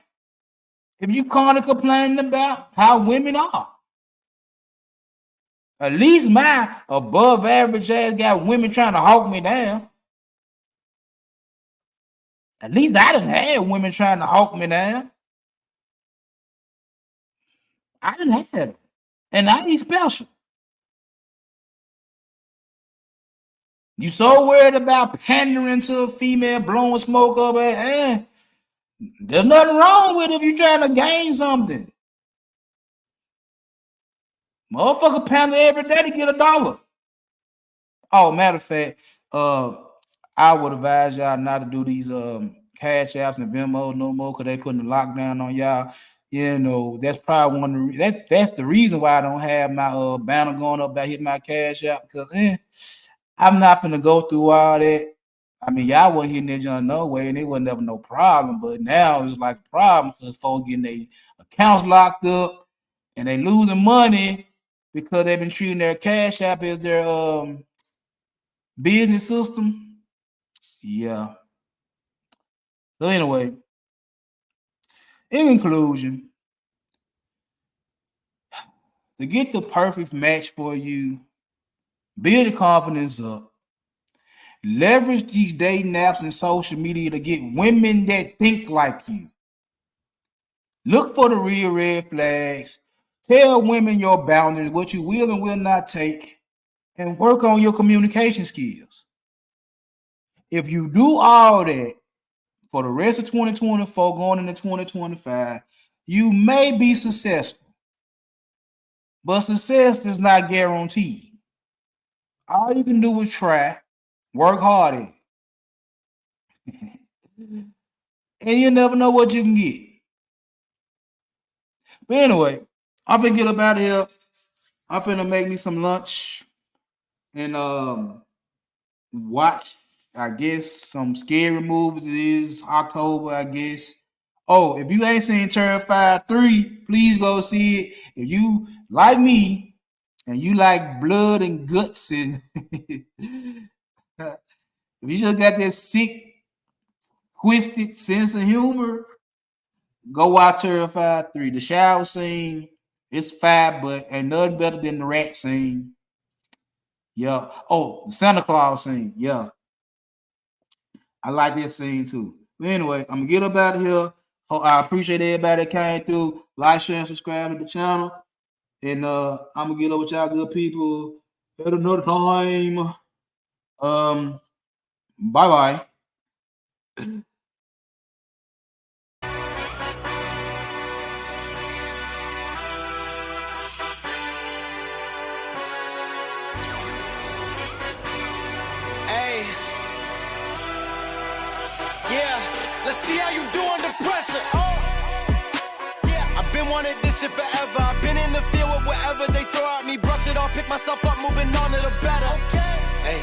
If you kind of complaining about how women are, at least my above average ass got women trying to hawk me down. At least I done had women trying to hawk me down. I done had them. And I ain't special. You so worried about pandering to a female, blowing smoke up at, there's nothing wrong with it if you're trying to gain something. Motherfucker pander every day to get $1. Oh, matter of fact, I would advise y'all not to do these cash apps and Venmo no more because they putting the lockdown on y'all. You know, that's probably one of the that's the reason why I don't have my banner going up that hit my cash app because I'm not gonna go through all that. I mean, y'all wasn't hitting that John no way, and it was never no problem. But now it's like a problem because folks getting their accounts locked up and they losing money because they've been treating their cash app as their business system. Yeah. So anyway, in conclusion, to get the perfect match for you, build your confidence up. Leverage these dating apps and social media to get women that think like you. Look for the real red flags. Tell women your boundaries, what you will and will not take, and work on your communication skills. If you do all that for the rest of 2024, going into 2025, you may be successful. But success is not guaranteed. All you can do is try, work hard at it. And you never know what you can get. But anyway, I'm finna get up out of here. I'm finna make me some lunch and watch, I guess, some scary movies. It is October, I guess. Oh, if you ain't seen Terrified 3, please go see it. If you like me and you like blood and guts and if you just got that sick, twisted sense of humor, go watch Terrified 3. The shower scene is fab, but ain't nothing better than the rat scene. Yeah. Oh, the Santa Claus scene. Yeah. I like that scene too. But anyway, I'm gonna get up out of here. I appreciate everybody that came through. Like, share, and subscribe to the channel. And I'm gonna get over with y'all good people at another time. Bye-bye. Hey. Yeah, let's see how you do under pressure. Oh. Yeah, I've been wanting this shit forever. I've been in the field with whatever they throw at me. Brush it off, pick myself up, moving on to the better. Okay. Hey.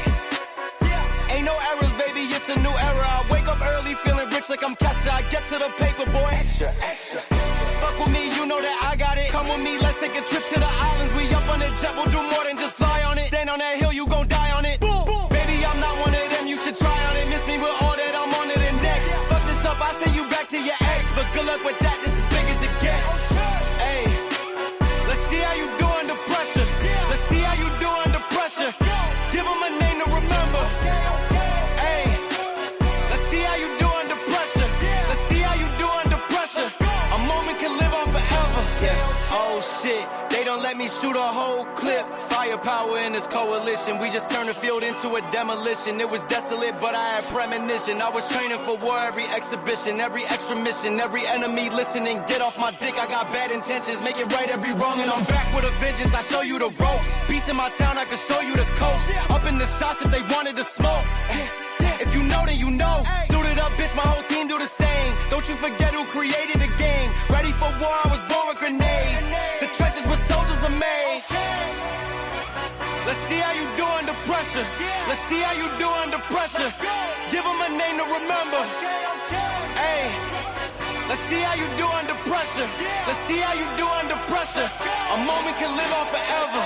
Yeah. Ain't no errors, baby, it's a new era. I wake up early, feeling rich like I'm Kesha. I get to the paper, boy. Extra, extra. Fuck with me, you know that I got it. Come with me, let's take a trip to the islands. We up on the jet, we'll do more than just fly on it. Stand on that hill, you gon' die on it. Boom, boom. Baby, I'm not one of them, you should try on it. Miss me with all that, I'm on to the next. Fuck this up, I send you back to your ex. But good luck with that, this is big as it gets. Hey, let's see how you do under pressure. Let's see how you do under pressure. Give them a name to remember. Hey, let's see how you do under pressure. Let's see how you do under pressure. A moment can live on forever. Yeah. Oh shit, they don't let me shoot a whole clip. Firepower in this coalition. We just turned the field into a demolition. It was desolate, but I had premonition. I was training for war, every exhibition, every extra mission, every enemy listening. Get off my dick, I got bad intentions. Make it right every wrong, and I'm back with a vengeance. I show you the ropes. Beats in my town, I can show you the coast. Up in the shots if they wanted to smoke. If you know, then you know. Suited up, bitch, my whole team do the same. Don't you forget who created the game. Ready for war, I was born with grenades. The trenches where soldiers are made. Let's see how you do under pressure. Let's see how you do under pressure. Give them a name to remember. Hey, let's see how you do under pressure. Let's see how you do under pressure. A moment can live on forever.